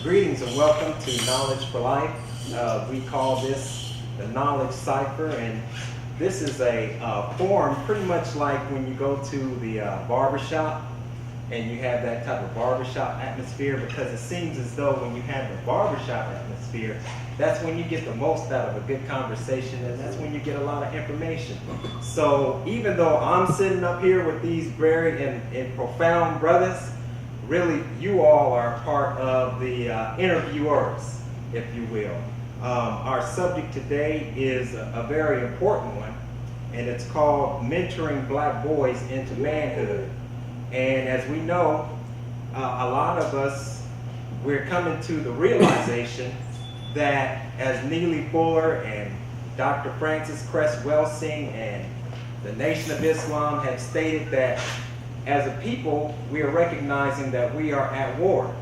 Greetings and welcome to Knowledge for Life. We call this the Knowledge Cipher, and this is a forum pretty much like when you go to the barbershop and you have that type of barbershop atmosphere, because it seems as though when you have the barbershop atmosphere, that's when you get the most out of a good conversation, and that's when you get a lot of information. So even though I'm sitting up here with these very and profound brothers, really you all are part of the interviewers, if you will. Our subject today is a very important one, and it's called Mentoring Black Boys into Manhood. And as we know, a lot of us, we're coming to the realization that as Neely Fuller and Dr. Francis Cress Welsing and the Nation of Islam have stated, that as a people, we are recognizing that we are at war,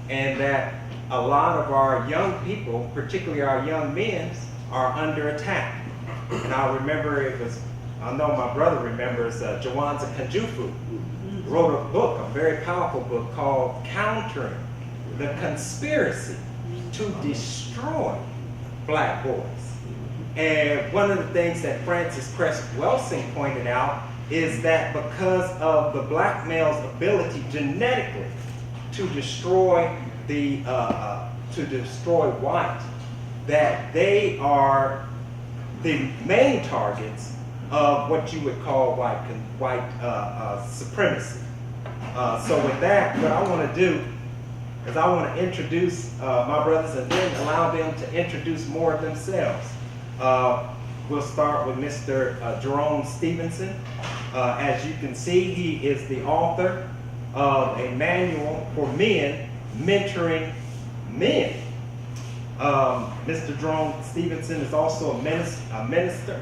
and that a lot of our young people, particularly our young men, are under attack. And I remember I know my brother remembers, Jawanza Kanjufu wrote a book, a very powerful book called Countering the Conspiracy to Destroy Black Boys. And one of the things that Francis Cress Welsing pointed out is that because of the black male's ability genetically to destroy white, that they are the main targets of what you would call white supremacy. So with that, what I want to do is I want to introduce my brothers and then allow them to introduce more of themselves. We'll start with Mr. Jerome Stevenson. As you can see, he is the author of a manual for men mentoring men. Mr. Jerome Stevenson is also a minister,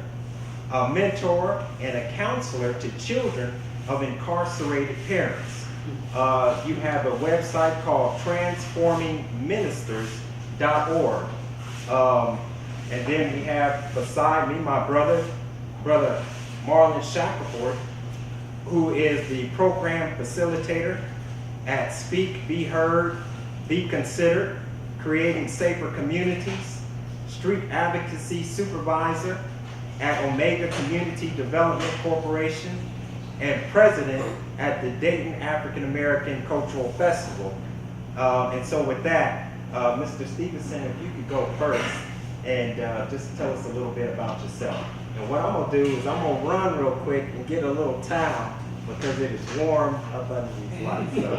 a mentor, and a counselor to children of incarcerated parents. You have a website called transformingministers.org. And then we have beside me my brother Marlon Shackelford, who is the program facilitator at Speak, Be Heard, Be Considered, Creating Safer Communities, street advocacy supervisor at Omega Community Development Corporation, and president at the Dayton African American Cultural Festival. And so with that, Mr. Stevenson, if you could go first and just tell us a little bit about yourself. And what I'm gonna do is I'm gonna run real quick and get a little towel because it is warm up under these lights. So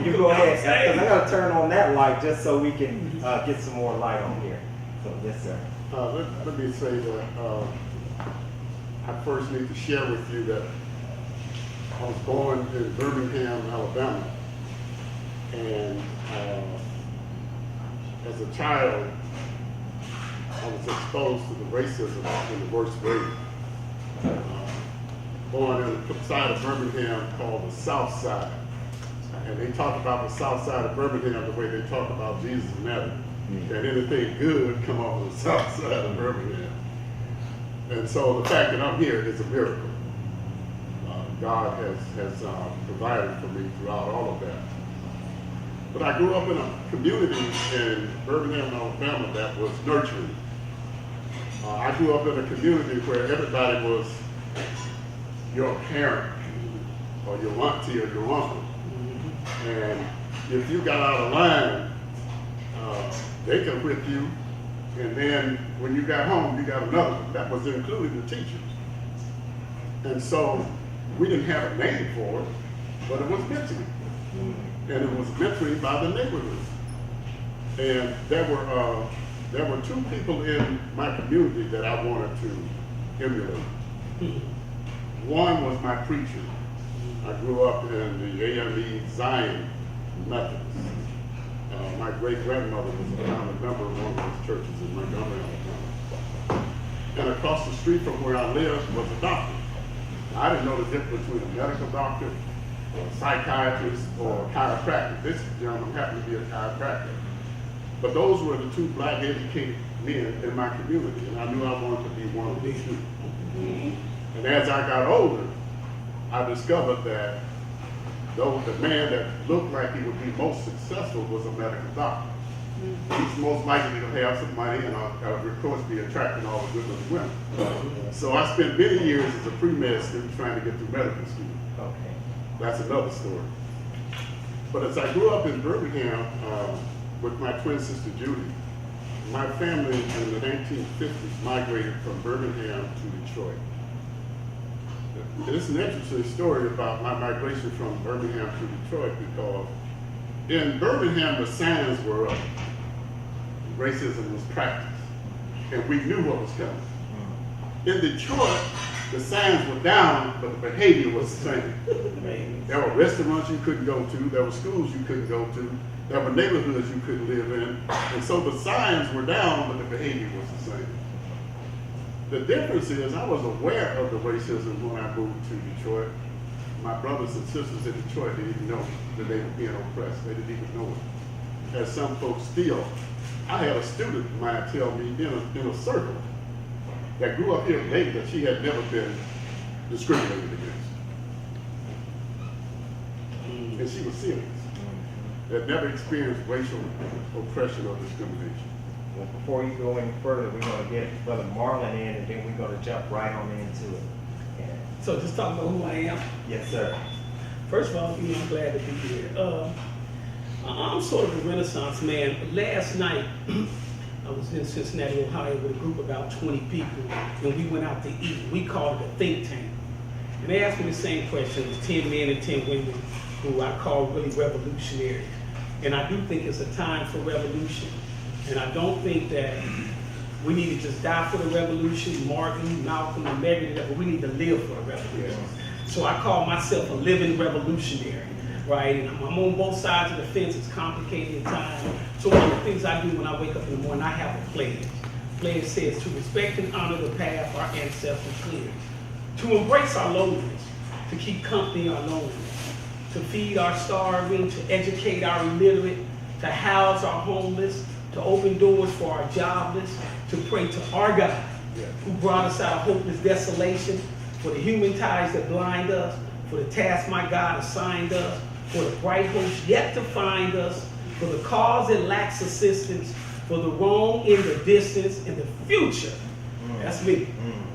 you go ahead, because I gotta turn on that light just so we can get some more light on here. So yes, sir. Let me say that I first need to share with you that I was born in Birmingham, Alabama, and as a child, I was exposed to the racism in the worst way. Born in the side of Birmingham called the South Side. And they talk about the South Side of Birmingham the way they talk about Jesus and Adam. And anything good come off of the South Side of Birmingham. And so the fact that I'm here is a miracle. God has provided for me throughout all of that. But I grew up in a community in Birmingham, Alabama that was nurturing. I grew up in a community where everybody was your parent or your auntie or your uncle. And if you got out of line, they could whip you. And then when you got home, you got another one. That was including the teachers. And so we didn't have a name for it, but it was mentoring. And it was mentoring by the neighborhood. And there were two people in my community that I wanted to emulate. One was my preacher. I grew up in the AME Zion Methodist. My great-grandmother was a founding member of one of those churches in Montgomery, Alabama. And across the street from where I lived was a doctor. I didn't know the difference between a medical doctor, a psychiatrist, or a chiropractor. This gentleman happened to be a chiropractor. But those were the two black educated men in my community, and I knew I wanted to be one of these two. And as I got older, I discovered that though the man that looked like he would be most successful was a medical doctor. He's most likely to have some money and of course be attracting all the good-looking women. So I spent many years as a pre-med student trying to get through medical school. Okay. That's another story. But as I grew up in Birmingham with my twin sister Judy, my family in the 1950s migrated from Birmingham to Detroit. It's an interesting story about my migration from Birmingham to Detroit because in Birmingham the signs were up. Racism was practiced, and we knew what was coming. In Detroit, the signs were down, but the behavior was the same. There were restaurants you couldn't go to, there were schools you couldn't go to, there were neighborhoods you couldn't live in, and so the signs were down, but the behavior was the same. The difference is I was aware of the racism when I moved to Detroit. My brothers and sisters in Detroit didn't even know that they were being oppressed. They didn't even know it. As some folks still. I had a student of mine tell me in a circle that grew up here late that she had never been discriminated against. And she was serious. Had never experienced racial oppression or discrimination. Well, before you go any further, we're going to get Brother Marlon in, and then we're going to jump right on into it. And So just talk about who I am. yes, sir. First of all, I'm glad to be here. I'm sort of a Renaissance man. Last night, I was in Cincinnati, Ohio with a group of about 20 people, and we went out to eat. We called it a think tank. And they asked me the same question. It was 10 men and 10 women who I call really revolutionary. And I do think it's a time for revolution. And I don't think that we need to just die for the revolution, Martin, Malcolm, and Mary, but we need to live for the revolution. So I call myself a living revolutionary. Right, and I'm on both sides of the fence. It's complicated at times. So one of the things I do when I wake up in the morning, I have a pledge. Pledge says to respect and honor the path our ancestors cleared, to embrace our loneliness, to keep company our loneliness, to feed our starving, to educate our illiterate, to house our homeless, to open doors for our jobless, to pray to our God, who brought us out of hopeless desolation, for the human ties that blind us, for the task my God assigned us, for the bright hopes yet to find us, for the cause that lacks assistance, for the wrong in the distance, and the future. That's me.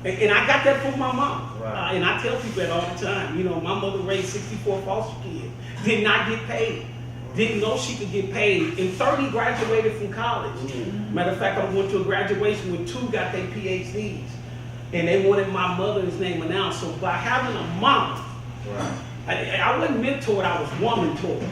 And I got that from my mom. Right. And I tell people that all the time. You know, my mother raised 64 foster kids, did not get paid. Didn't know she could get paid. And 30 graduated from college. Matter of fact, I went to a graduation when 2 got their PhDs. And they wanted my mother's name announced. So by having a mom, Right. I wasn't mentored, I was woman-tored.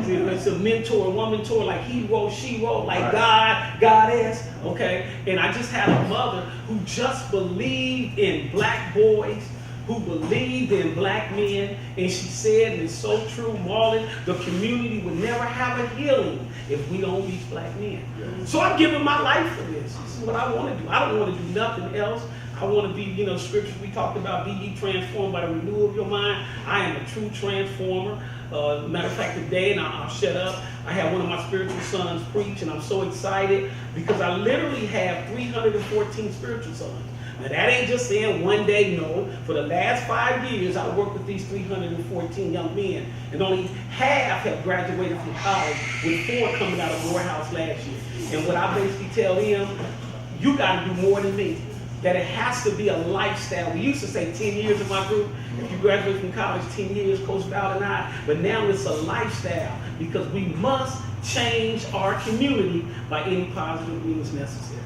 You know, it's a mentor, woman-tour, like hero, she wrote, like Right. God, goddess, okay? And I just had a mother who just believed in black boys, who believed in black men, and she said, and it's so true, Marlon, the community would never have a healing if we don't reach black men. Yes. So I'm giving my life for this. This is what I want to do. I don't want to do nothing else. I want to be, you know, scriptures we talked about, be ye transformed by the renewal of your mind. I am a true transformer. Matter of fact, today, and I'll shut up, I had one of my spiritual sons preach, and I'm so excited because I literally have 314 spiritual sons. Now that ain't just saying one day, no. For the last 5 years, I worked with these 314 young men, and only half have graduated from college, with 4 coming out of Morehouse last year. And what I basically tell them, you got to do more than me. That it has to be a lifestyle. We used to say 10 years in my group. If you graduate from college, 10 years, Coach Val and I. But now it's a lifestyle because we must change our community by any positive means necessary.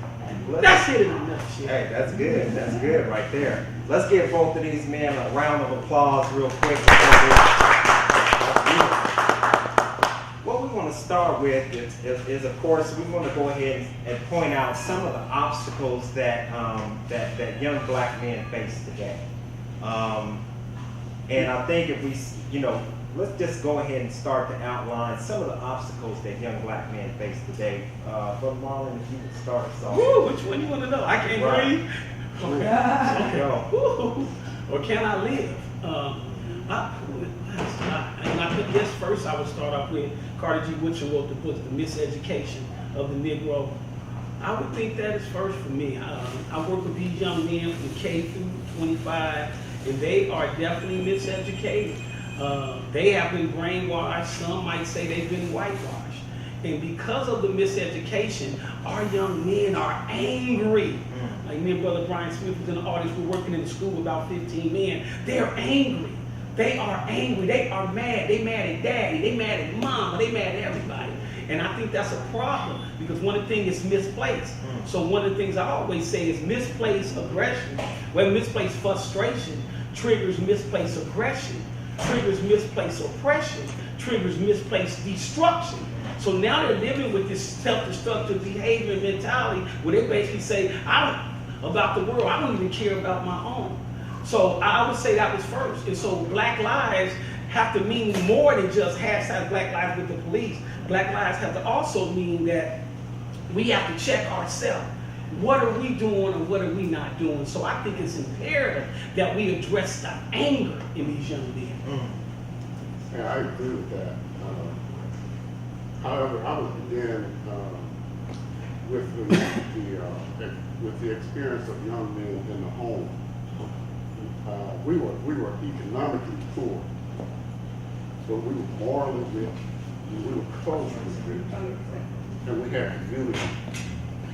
That's it in a nutshell. Hey, that's good. That's good right there. Let's give both of these men a round of applause real quick. What we want to start with is of course, we want to go ahead and point out some of the obstacles that that young black men face today. And I think if we, you know, let's just go ahead and start to outline some of the obstacles that young black men face today. Brother Marlon, if you would start us off. Woo, which one you want to know? I can't Right. breathe. Okay. Go. Woo. Or can I live? And I think this first I would start off with Carter G. Woodson wrote the book, The Miseducation of the Negro. I would think that is first for me. I work with these young men from K through 25, and they are definitely miseducated. They have been brainwashed. Some might say they've been whitewashed. And because of the miseducation, our young men are angry. Like me and Brother Brian Smith was in the audience, we're working in the school with about 15 men. They're angry. They are angry. They are mad. They mad at daddy. They mad at mama. They mad at everybody. And I think that's a problem because one of the things is misplaced. So one of the things I always say is misplaced aggression, misplaced frustration triggers misplaced aggression, triggers misplaced oppression, triggers misplaced destruction. So now they're living with this self-destructive behavior and mentality where they basically say, about the world, I don't even care about my own. So I would say that was first. And so Black lives have to mean more than just hashtag Black Lives with the police. Black lives have to also mean that we have to check ourselves. What are we doing and what are we not doing? So I think it's imperative that we address the anger in these young men. Yeah, I agree with that. However, I would begin with the experience of young men in the home. We were economically poor, but we were morally rich, and we were culturally rich, and we had community,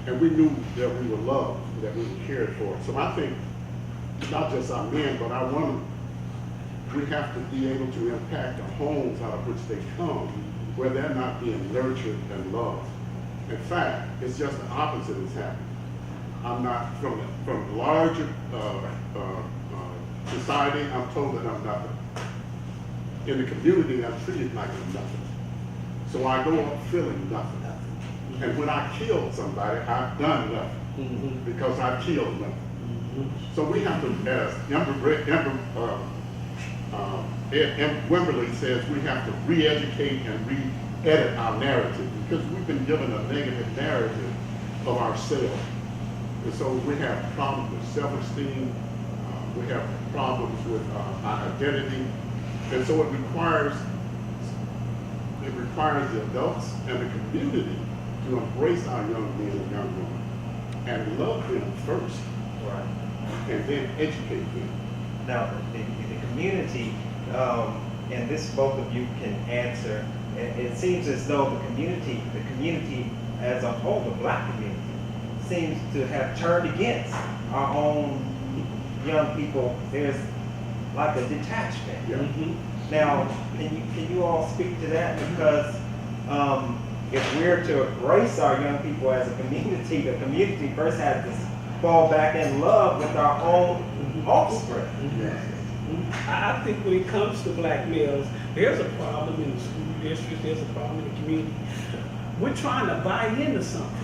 and we knew that we were loved, that we were cared for. So I think not just our men, but our women, we have to be able to impact the homes out of which they come, where they're not being nurtured and loved. In fact, it's just the opposite is happening. I'm not from larger society. I'm told that I'm nothing. In the community, I'm treated like I'm nothing. So I go up feeling nothing. And when I kill somebody, I've done nothing because I killed nothing. So we have to, as Wimberly says, we have to re-educate and re-edit our narrative because we've been given a negative narrative of ourselves. And so we have problems with self-esteem, we have problems with our identity, and so it requires the adults and the community to embrace our young men and young women and love them first, Right. and then educate them. Now, the community, and this both of you can answer, it seems as though the community as a whole, the Black community, seems to have turned against our own young people. There's like a detachment. Yeah. Now, can you all speak to that? Because if we're to embrace our young people as a community, the community first has to fall back in love with our own offspring. I think when it comes to Black males, there's a problem in the school districts, there's a problem in the community. We're trying to buy into something.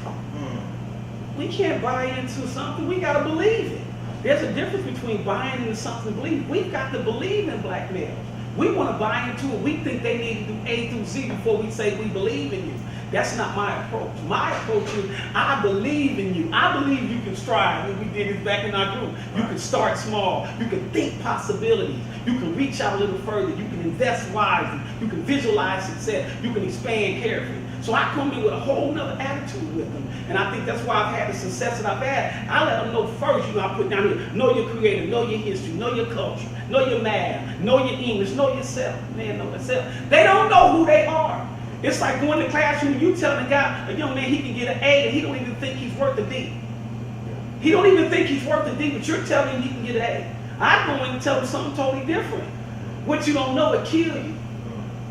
We can't buy into something, we gotta believe it. There's a difference between buying into something and believing. We've got to believe in Black males. We want to buy into it. We think they need to do A through Z before we say we believe in you. That's not my approach. My approach is I believe in you. I believe you can strive. When we did this back in our group, you can start small. You can think possibilities. You can reach out a little further. You can invest wisely. You can visualize success. You can expand carefully. So I come in with a whole nother attitude with them. And I think that's why I've had the success that I've had. I let them know first, I put down here, know your creator, know your history, know your culture, know your math, know your English, know yourself. Man, know yourself. They don't know who they are. It's like going to classroom, you telling a young man he can get an A and he don't even think he's worth a D. He don't even think he's worth a D, but you're telling him he can get an A. I go in and tell him something totally different. What you don't know will kill you.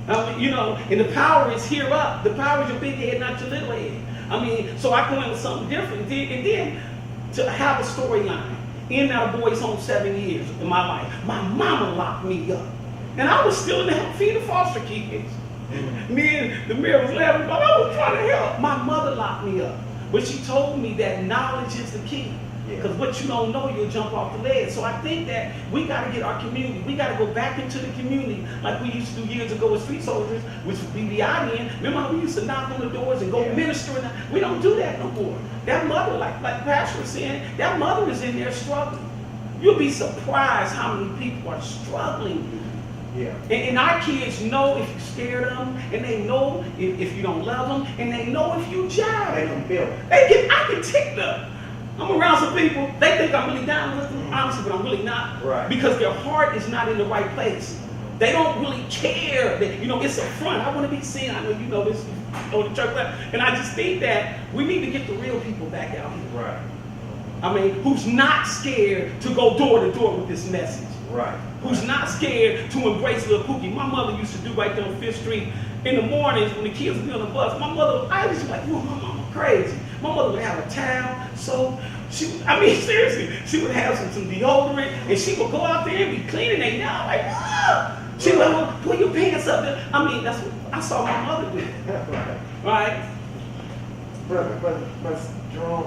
And the power is here up. The power is your big head, not your little head. So I go in with something different. And then to have a storyline. In and out of boys' home 7 years in my life. My mama locked me up. And I was still in the help feed the foster kids. Me and the mayor was laughing, but I was trying to help. My mother locked me up. But she told me that knowledge is the key. Because what you don't know, you'll jump off the ledge. So I think that we got to get our community. We got to go back into the community like we used to do years ago with street soldiers, which would be the audience. Remember how we used to knock on the doors and go minister? We don't do that no more. That mother, like Pastor was saying, that mother is in there struggling. You'll be surprised how many people are struggling. Yeah. And our kids know if you scared them, and they know if you don't love them, and they know if you jive. They can feel it. I can tick them. I'm around some people, they think I'm really down with them, honestly, but I'm really not. Right. Because their heart is not in the right place. They don't really care that, it's a front. I want to be seen. I know you know this. on the church left. And I just think that we need to get the real people back out here. Right. I mean, who's not scared to go door to door with this message. Right. Who's not scared to embrace little Pookie. My mother used to do right there on 5th Street in the mornings when the kids would be on the bus. My mother, I was like, whoa, my mama crazy. My mother would have a towel, so seriously, she would have some deodorant, and she would go out there and be cleaning their nails like, ah! She would like, well, pull your pants up there. I mean, that's what I saw my mother do. Right? But Jerome,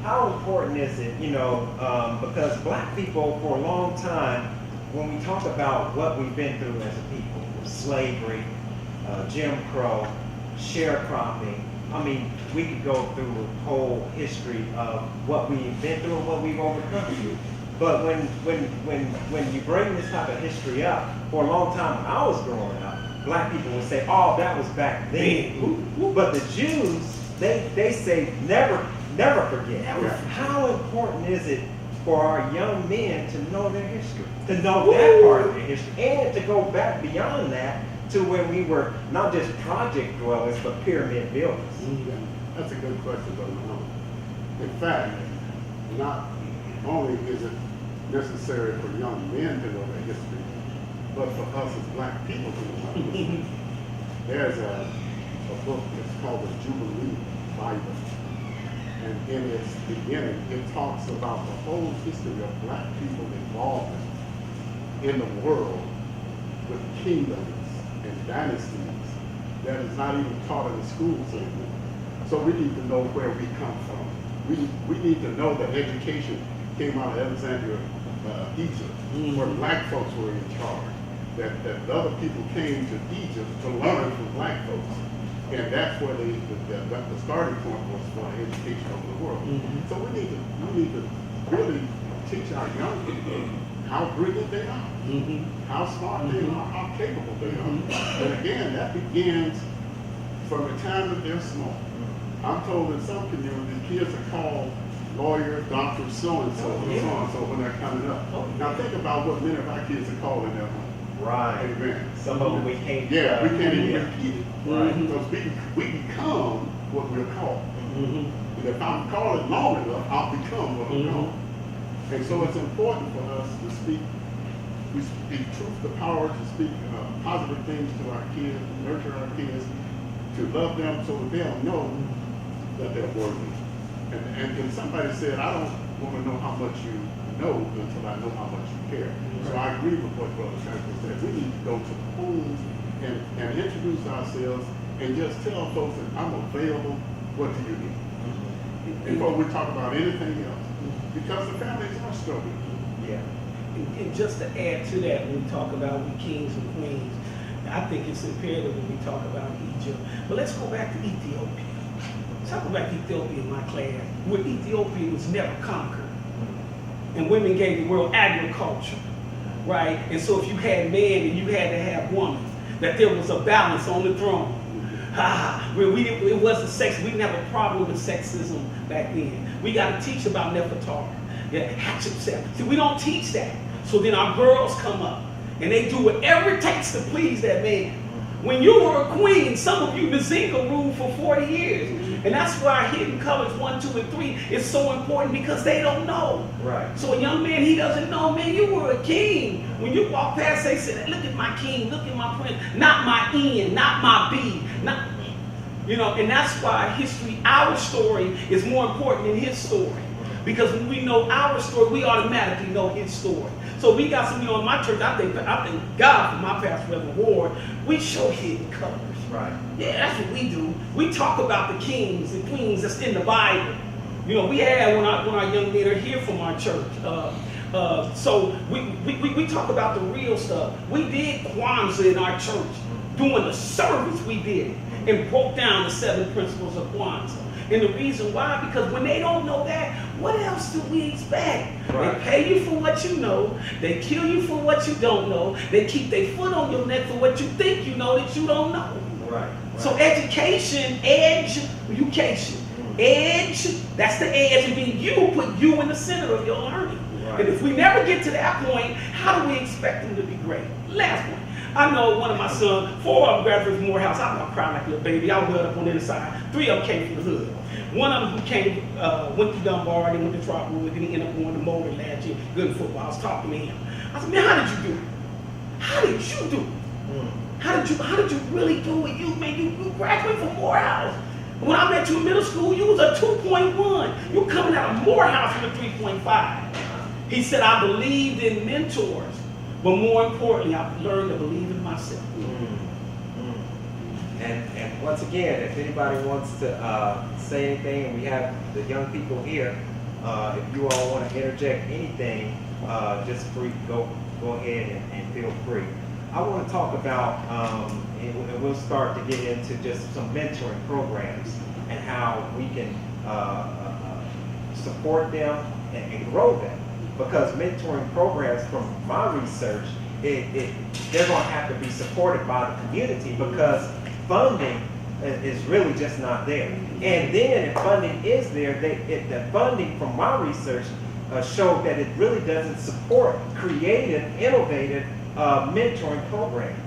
how important is it, because black people for a long time, when we talk about what we've been through as a people, slavery, Jim Crow, sharecropping, I mean, we could go through a whole history of what we've been through and what we've overcome. But when you bring this type of history up, for a long time when I was growing up, black people would say, oh, that was back then. But the Jews, they say never forget. Never. How important is it for our young men to know their history, to know that part of their history, and to go back beyond that to when we were not just project dwellers, but pyramid builders? Yeah, that's a good question, Brother Muhammad. In fact, not only is it necessary for young men to know their history, but for us as black people to know our history. There's a book that's called the Jubilee Bible. And in its beginning, it talks about the whole history of black people involvement in the world with kingdoms and dynasties that is not even taught in the schools anymore. So we need to know where we come from. We need to know that education came out of Alexandria, Egypt, where black folks were in charge. That the other people came to Egypt to learn from black folks. And that's where the starting point was for education over the world. So we need to really teach our young people how brilliant they are, how smart they are, how capable they are. And again, that begins from the time that they're small. I'm told in some communities, kids are called lawyer, doctor, so-and-so, and so-and-so when they're coming up. Now think about what many of our kids are called in their home. Right. Amen. Some of them we can't. Yeah, we can't even repeat it. Right. Because we become what we're called. And if I'm called long enough, I'll become what I'm called. And so it's important for us to speak truth to power, to speak positive things to our kids, nurture our kids, to love them so that they'll know that they're worthy. And somebody said, I don't want to know how much you know until I know how much you care. So I agree with what Brother Shankar said. We need to go to homes and introduce ourselves and just tell folks that I'm available. What do you need? Before we talk about anything else. Because the families are struggling. Yeah. And just to add to that, when we talk about we kings and queens, I think it's imperative when we talk about Egypt. But let's go back to Ethiopia. Let's talk about Ethiopia in my class, where Ethiopia was never conquered. And women gave the world agriculture, right? And so if you had man and you had to have woman, that there was a balance on the throne. It wasn't sex. We didn't have a problem with sexism back then. We got to teach about Nefertari. See, we don't teach that. So then our girls come up and they do whatever it takes to please that man. When you were a queen, some of you, Bazinga ruled for 40 years. And that's why hidden colors 1, 2, and 3 is so important, because they don't know. Right. So a young man, he doesn't know, man, you were a king. When you walk past, they say, look at my king, look at my prince, not my N, not my B, not, and that's why history, our story, is more important than his story. Because when we know our story, we automatically know his story. So we got some, in my church, I thank God for my pastor, Reverend Ward, we show hidden colors. Right. Yeah, that's what we do. We talk about the kings and queens that's in the Bible. We had when our young men are here from our church. So we talk about the real stuff. We did Kwanzaa in our church. During the service, we did it and broke down the 7 principles of Kwanzaa. And the reason why, because when they don't know that, what else do we expect? Right. They pay you for what you know. They kill you for what you don't know. They keep their foot on your neck for what you think you know that you don't know. Right. So education, education, edge, that's the edge, and then you put you in the center of your learning. Right. And if we never get to that point, how do we expect them to be great? Last one. I know one of my sons, 4 of them graduated from Morehouse. I was crying like a little baby. I was well up on the inside. 3 of them came from the hood. One of them who came, went to Dunbar, then went to Trotwood, then he ended up going to Moulton last year, good in football. I was talking to him. I said, man, how did you do it? How did you do it? How did you really do it? You graduated from Morehouse. When I met you in middle school, you was a 2.1. You coming out of Morehouse with a 3.5. He said, I believed in mentors, but more importantly, I learned to believe in myself. And once again, if anybody wants to say anything, and we have the young people here, if you all want to interject anything, just free, go ahead and feel free. I want to talk about, and we'll start to get into just some mentoring programs and how we can support them and grow them. Because mentoring programs, from my research, they're going to have to be supported by the community because funding is really just not there. And then if funding is there, the funding from my research showed that it really doesn't support creative, innovative mentoring programs.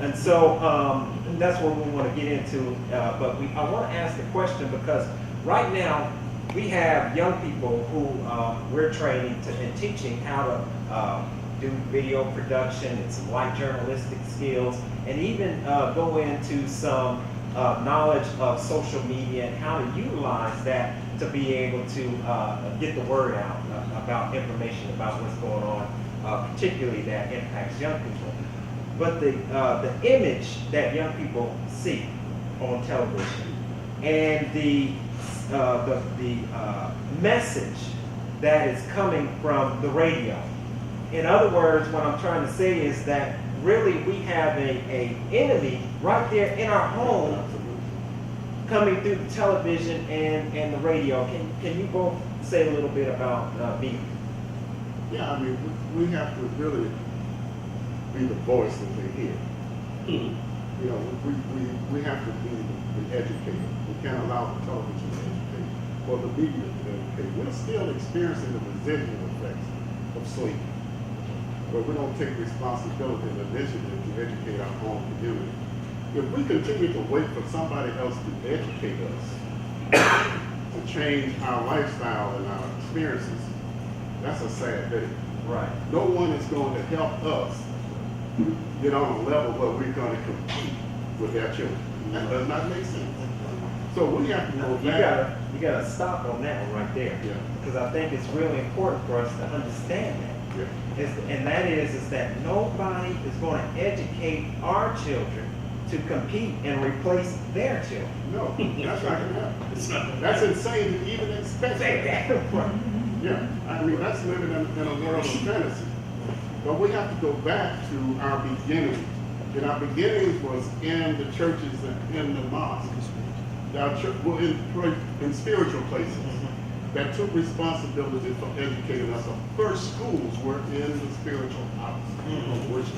And so that's what we want to get into. But I want to ask a question because right now we have young people who we're training and teaching how to do video production and some light journalistic skills, and even go into some knowledge of social media and how to utilize that to be able to get the word out about information about what's going on, particularly that impacts young people. But the image that young people see on television and the message that is coming from the radio. In other words, what I'm trying to say is that really we have a enemy right there in our home coming through the television and the radio. Can you both say a little bit about media? Yeah, I mean, we have to really be the voice that they hear. You know, we have to be educated. We can't allow the television to educate or the media to educate. We're still experiencing the residual effects of sleep, where we don't take responsibility and initiative to educate our own community. If we continue to wait for somebody else to educate us, to change our lifestyle and our experiences, that's a sad day. Right. No one is going to help us get on a level where we're going to compete with their children. That does not make sense. So we have to go back. You gotta stop on that one right there. Yeah. Because I think it's really important for us to understand that. Yeah. And that is that nobody is going to educate our children to compete and replace their children. No, that's not going to happen. That's insane to even expect that. Right. Yeah, I mean, that's living in a world of fantasy. But we have to go back to our beginnings. And our beginnings was in the churches and in the mosques. Our church, well, in spiritual places that took responsibility for educating us. Our first schools were in the spiritual house of worship.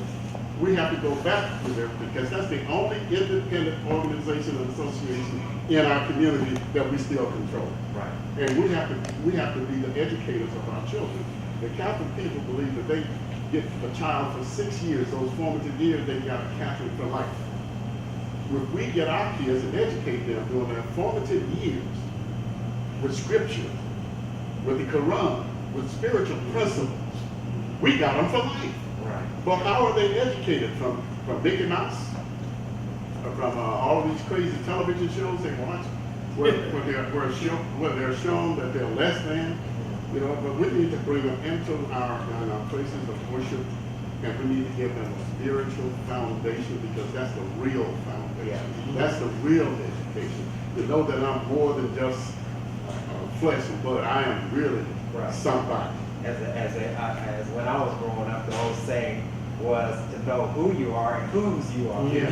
We have to go back to there because that's the only independent organization and association in our community that we still control. Right. And we have to be the educators of our children. The Catholic people believe that they get a child for 6 years, those formative years, they got a Catholic for life. If we get our kids and educate them during their formative years with scripture, with the Quran, with spiritual principles, we got them for life. Right. But how are they educated? From Mickey Mouse? From all of these crazy television shows they watch? Where they're shown that they're less than? You know, but we need to bring them into our places of worship, and we need to give them a spiritual foundation because that's the real foundation. Yeah. That's the real education. To know that I'm more than just flesh and blood. I am really somebody. As when I was growing up, the old saying was to know who you are and whose you are. Yeah.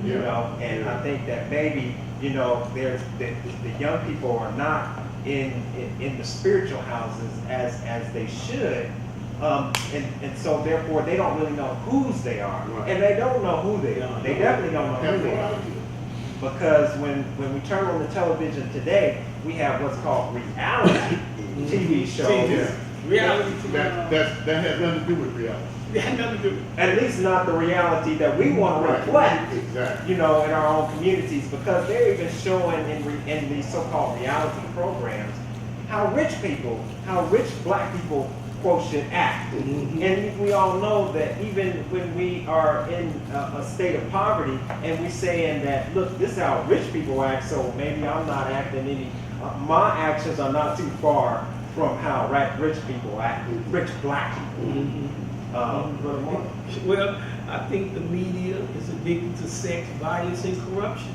You know, and I think that maybe, you know, there's the young people are not in the spiritual houses as they should. And so therefore they don't really know whose they are. Right. And they don't know who they are. They definitely don't know who they are. Because when we turn on the television today, we have what's called reality TV shows Reality to that has nothing to do with reality. It had nothing to do with it. At least not the reality that we want to Right. reflect, Exactly. in our own communities, because they're even showing in these so-called reality programs how rich black people quotient act. And we all know that even when we are in a state of poverty and we saying that, look, this is how rich people act, so maybe I'm not acting my actions are not too far from how rich people act, rich black people. Brother Mark? Well, I think the media is addicted to sex, violence, and corruption.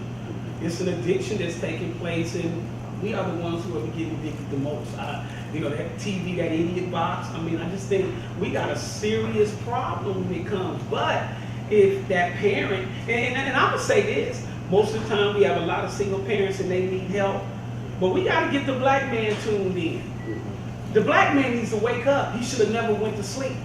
It's an addiction that's taking place, and we are the ones who are getting addicted the most. That TV, that idiot box. I mean, I just think we got a serious problem when it comes. But if that parent, and I'm gonna say this, most of the time we have a lot of single parents and they need help, but we got to get the black man tuned in. The black man needs to wake up. He should have never went to sleep.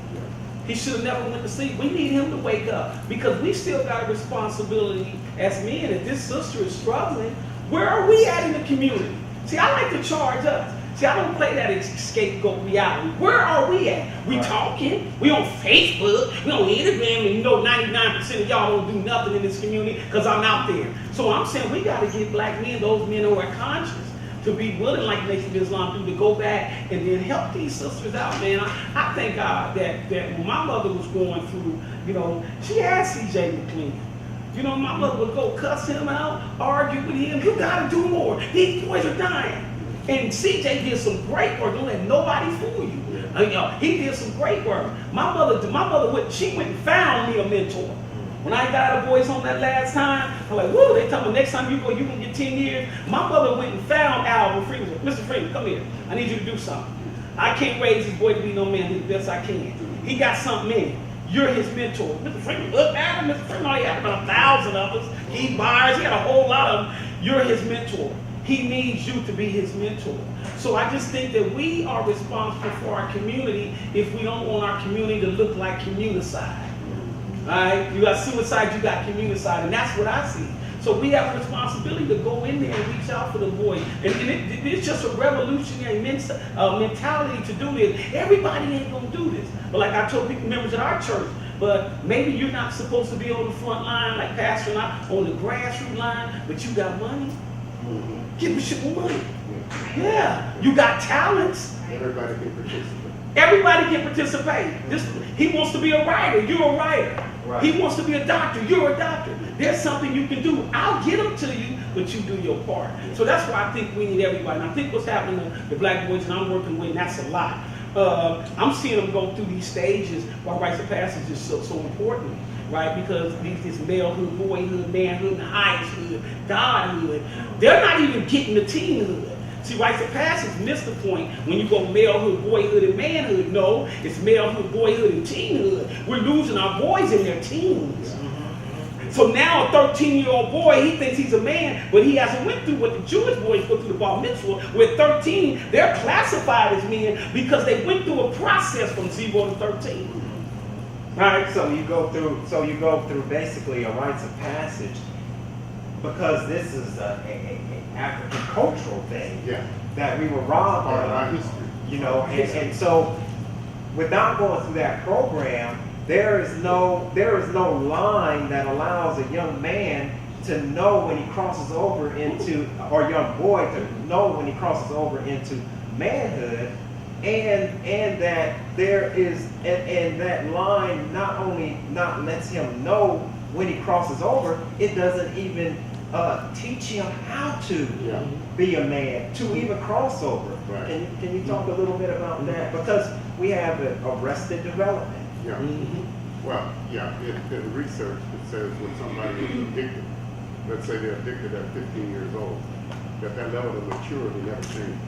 He should have never went to sleep. We need him to wake up because we still got a responsibility as men. If this sister is struggling, where are we at in the community? See, I like to charge us. See, I don't play that scapegoat reality. Where are we at? We talking. We on Facebook. We on Instagram, and 99% of y'all don't do nothing in this community because I'm out there. So I'm saying we got to get black men, those men who are conscious, to be willing, like Nation of Islam do, to go back and then help these sisters out, man. I thank God that when my mother was going through, she had C.J. McLean. My mother would go cuss him out, argue with him. You gotta do more. These boys are dying. And C.J. did some great work. Don't let nobody fool you. He did some great work. My mother she went and found me a mentor. When I got out of boys home that last time, I'm like, whoa, they tell me next time you go, you're going to get 10 years. My mother went and found Alvin Freeman. Mr. Freeman, come here. I need you to do something. I can't raise this boy to be no man. Do the best I can. He got something in him. You're his mentor. Mr. Freeman, look at him. Mr. Freeman, he had about 1,000 of us. He buyers. He had a whole lot of them. You're his mentor. He needs you to be his mentor. So I just think that we are responsible for our community if we don't want our community to look like communicide. All right, you got suicide, you got communicide, and that's what I see. So we have a responsibility to go in there and reach out for the boy. And it's just a revolutionary mentality to do this. Everybody ain't gonna do this. But like I told people, members of our church, but maybe you're not supposed to be on the front line like Pastor and I, on the grassroots line, but you got money. Give me shit more money. Yeah, you got talents. Everybody can participate. Everybody can participate. He wants to be a writer. You're a writer. Right. He wants to be a doctor. You're a doctor. There's something you can do. I'll get them to you, but you do your part. So that's why I think we need everybody. And I think what's happening to the black boys that I'm working with, and that's a lot. I'm seeing them go through these stages why rites of passage is so important, right? Because this malehood, boyhood, manhood, and highesthood, godhood, they're not even getting the teenhood. See, rites of passage missed the point when you go malehood, boyhood, and manhood. No, it's malehood, boyhood, and teenhood. We're losing our boys in their teens. So now a 13-year-old boy, he thinks he's a man, but he hasn't went through what the Jewish boys go through the bar mitzvah. With 13, they're classified as men because they went through a process from 0 to 13. All right, so you go through basically a rites of passage because this is a African cultural thing that we were robbed Part of our of, history. and so without going through that program, there is no line that allows a young man to know when he crosses over into, or a young boy to know when he crosses over into manhood, and that there is, and that line not lets him know when he crosses over, it doesn't even teach him how to be a man, to even cross over. Right. Can you talk a little bit about that? Because we have arrested development. Yeah. Well, in the research it says when somebody is addicted, let's say they're addicted at 15 years old, that level of maturity never changes.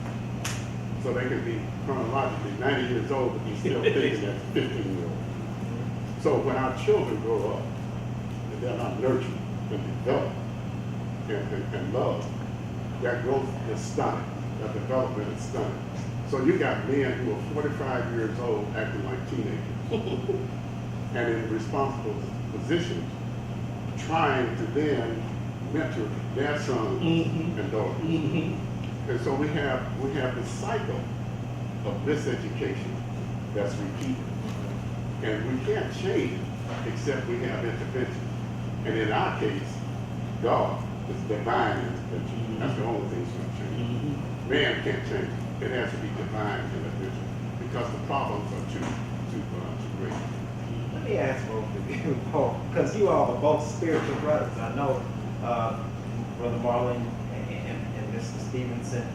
So they can be chronologically 90 years old but be still thinking as 15 years old. So when our children grow up and they're not nurtured and developed and loved, that growth is stunning, that development is stunning. So you got men who are 45 years old acting like teenagers and in responsible positions, trying to then mentor their sons and daughters. And so we have this cycle of miseducation that's repeated. And we can't change it except we have intervention. And in our case, God is divine intervention. That's the only thing that's going to change. Man can't change it. It has to be divine intervention because the problems are too great. Let me ask both of you, because you all are both spiritual brothers. I know Brother Marlon and Mr. Stevenson.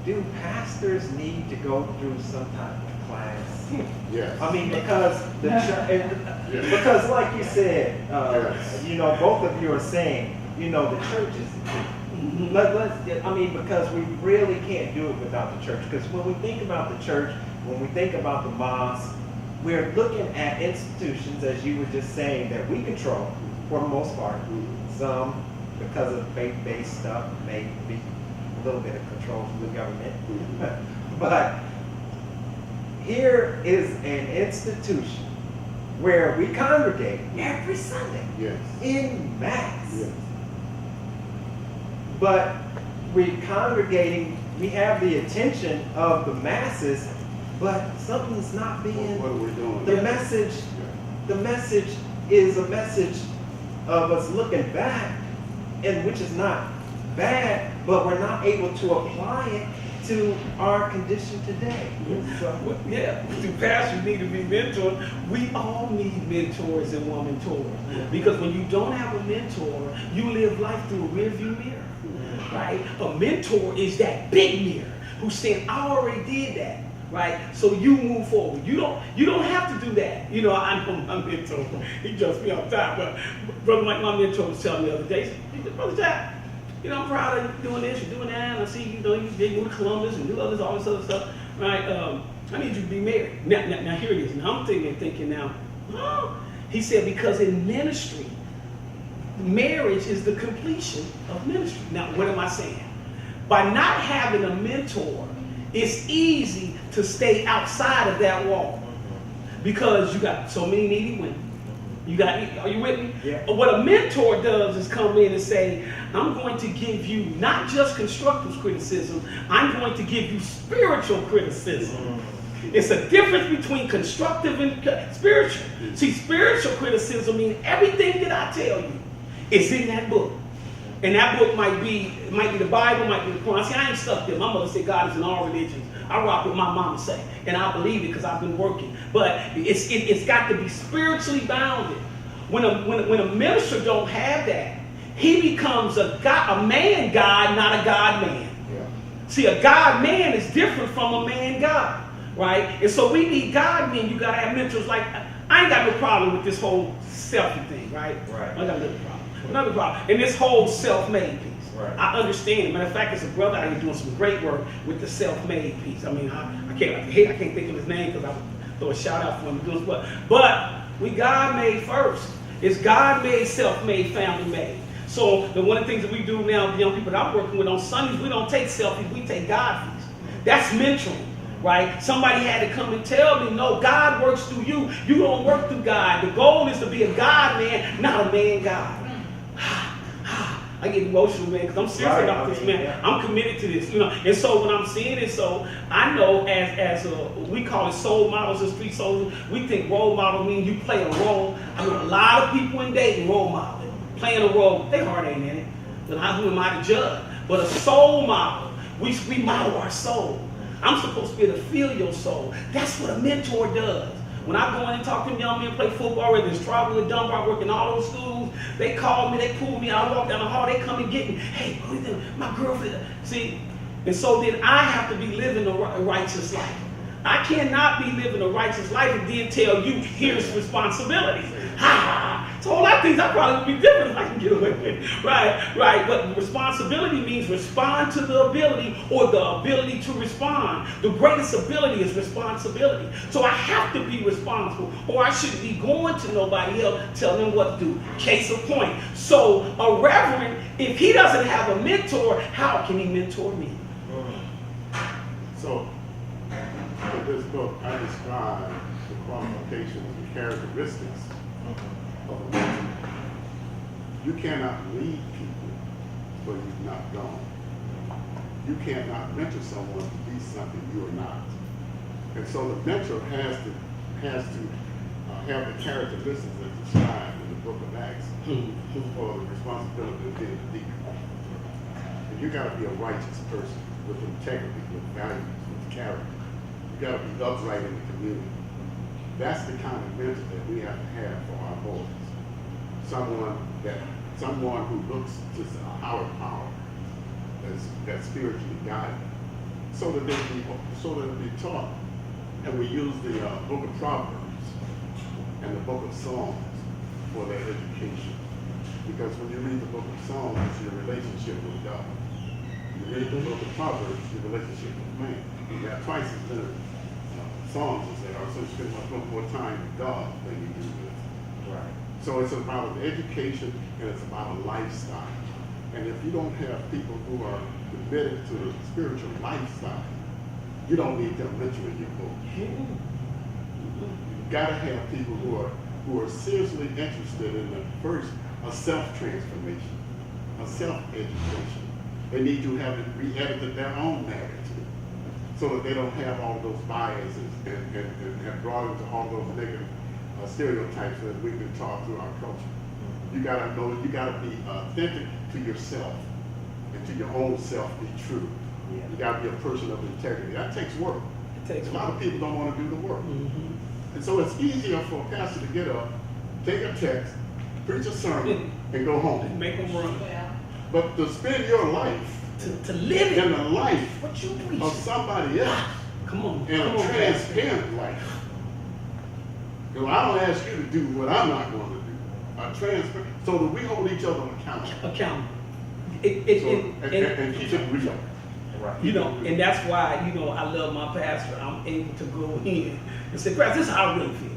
Do pastors need to go through some type of class? Yes. I mean, because the Yes. because like you said, Yes. you know, both of you are saying, you know, the church is. I mean, because we really can't do it without the church. Because when we think about the church, when we think about the mosque, we're looking at institutions, as you were just saying, that we control for the most part. Some, because of faith-based stuff, may be a little bit of control from the government. But here is an institution where we congregate every Sunday Yes. in mass. Yes. But we're congregating, we have the attention of the masses, but something's not being, What are we doing? the message is a message of us looking back, and which is not bad, but we're not able to apply it to our condition today. So, Well, yeah, do pastors need to be mentored? We all need mentors and womentors. Because when you don't have a mentor, you live life through a rearview mirror. Right? A mentor is that big mirror who's saying, I already did that. Right? So you move forward. You don't have to do that. You know, I'm mentor. He jumps me off top. But brother, like my mentor was telling me the other day, he said, Brother Jack, you know, I'm proud of you doing this, you're doing that, and I see, you know, you did move to Columbus and do all this other stuff, right? I need you to be married. Now here it is. Now I'm thinking now, oh. He said, because in ministry, marriage is the completion of ministry. Now, what am I saying? By not having a mentor, it's easy to stay outside of that wall because you got so many needy women. Are you with me? Yeah. What a mentor does is come in and say, I'm going to give you not just constructive criticism, I'm going to give you spiritual criticism. It's a difference between constructive and spiritual. See, spiritual criticism means everything that I tell you is in that book. And that book might be the Bible, might be the Quran. See, I ain't stuck there. My mother said God is in all religions. I rock with my mama say, and I believe it because I've been working. But it's got to be spiritually bounded. When a minister don't have that, he becomes a man God, not a God man. Yeah. See, a God man is different from a man God, right? And so we need God men. You gotta have mentors. Like I ain't got no problem with this whole selfie thing, right? Right. I got no problem. Another problem. And this whole self-made piece. Right. I understand. Matter of fact, there's a brother out here doing some great work with the self-made piece. I mean, I can't think of his name because I throw a shout out for him. But we God made first. It's God made, self-made, family made. So one of the things that we do now, the young people that I'm working with on Sundays, we don't take selfies, we take God fees. That's mentoring, right? Somebody had to come and tell me, no, God works through you. You don't work through God. The goal is to be a God man, not a man God. I get emotional, man, because I'm serious about this, man. Yeah. I'm committed to this, you know. And so when I'm seeing it, so I know as we call it soul models and street soldiers, we think role model means you play a role. I mean, a lot of people in dating role model, playing a role, their heart ain't in it. Then who am I to judge? But a soul model, we model our soul. I'm supposed to be able to feel your soul. That's what a mentor does. When I go in and talk to them young men, play football, whether it's Tribal or Dunbar, I work in all those schools, they call me, they pull me out, I walk down the hall, they come and get me. Hey, what is that? My girlfriend. See, and so then I have to be living a righteous life. I cannot be living a righteous life and then tell you, here's responsibilities. It's a whole lot of things I probably would be different if I can get away with. Right. But responsibility means respond to the ability or the ability to respond. The greatest ability is responsibility. So I have to be responsible or I shouldn't be going to nobody else telling them what to do. Case in point. So a reverend, if he doesn't have a mentor, how can he mentor me? So, in this book, I describe the qualifications and characteristics of a mentor. You cannot lead people where you've not gone. you cannot mentor someone to be something you are not. And so the mentor has to have the characteristics that's described in the book of Acts for the responsibility of being a deacon. And you got to be a righteous person with integrity, with values, with character. You got to be upright in the community. That's the kind of mentor that we have to have for our boys. Someone who looks to a higher power that's spiritually guided, so that they be taught. And we use the book of Proverbs and the book of Psalms for their education. Because when you read the book of Psalms, it's your relationship with God. You read the book of Proverbs, your relationship with man. You got twice as many Psalms as there are, so you spend much more time with God than you do with. Right. So it's about an education and it's about a lifestyle. And if you don't have people who are committed to the spiritual lifestyle, you don't need them mentoring your book. You've got to have people who are seriously interested in a self-transformation, a self-education. They need to have re-edited their own narrative so that they don't have all those biases and have brought into all those negative stereotypes that we've been taught through our culture. You gotta be authentic to yourself and to your own self, be true. Yeah. You gotta be a person of integrity. That takes work. A lot of people don't want to do the work. And so it's easier for a pastor to get up, take a text, preach a sermon, and go home. Make them run. But to spend your life To live in it. the life What you preach? of somebody else, Come on. in Come a on, transparent life. You know, I don't ask you to do what I'm not going to do. Transparent, so that we hold each other accountable. Accountable. And keep it real. Right. You know, and that's why, I love my pastor. I'm able to go in and say, Pastor, this is how I really feel.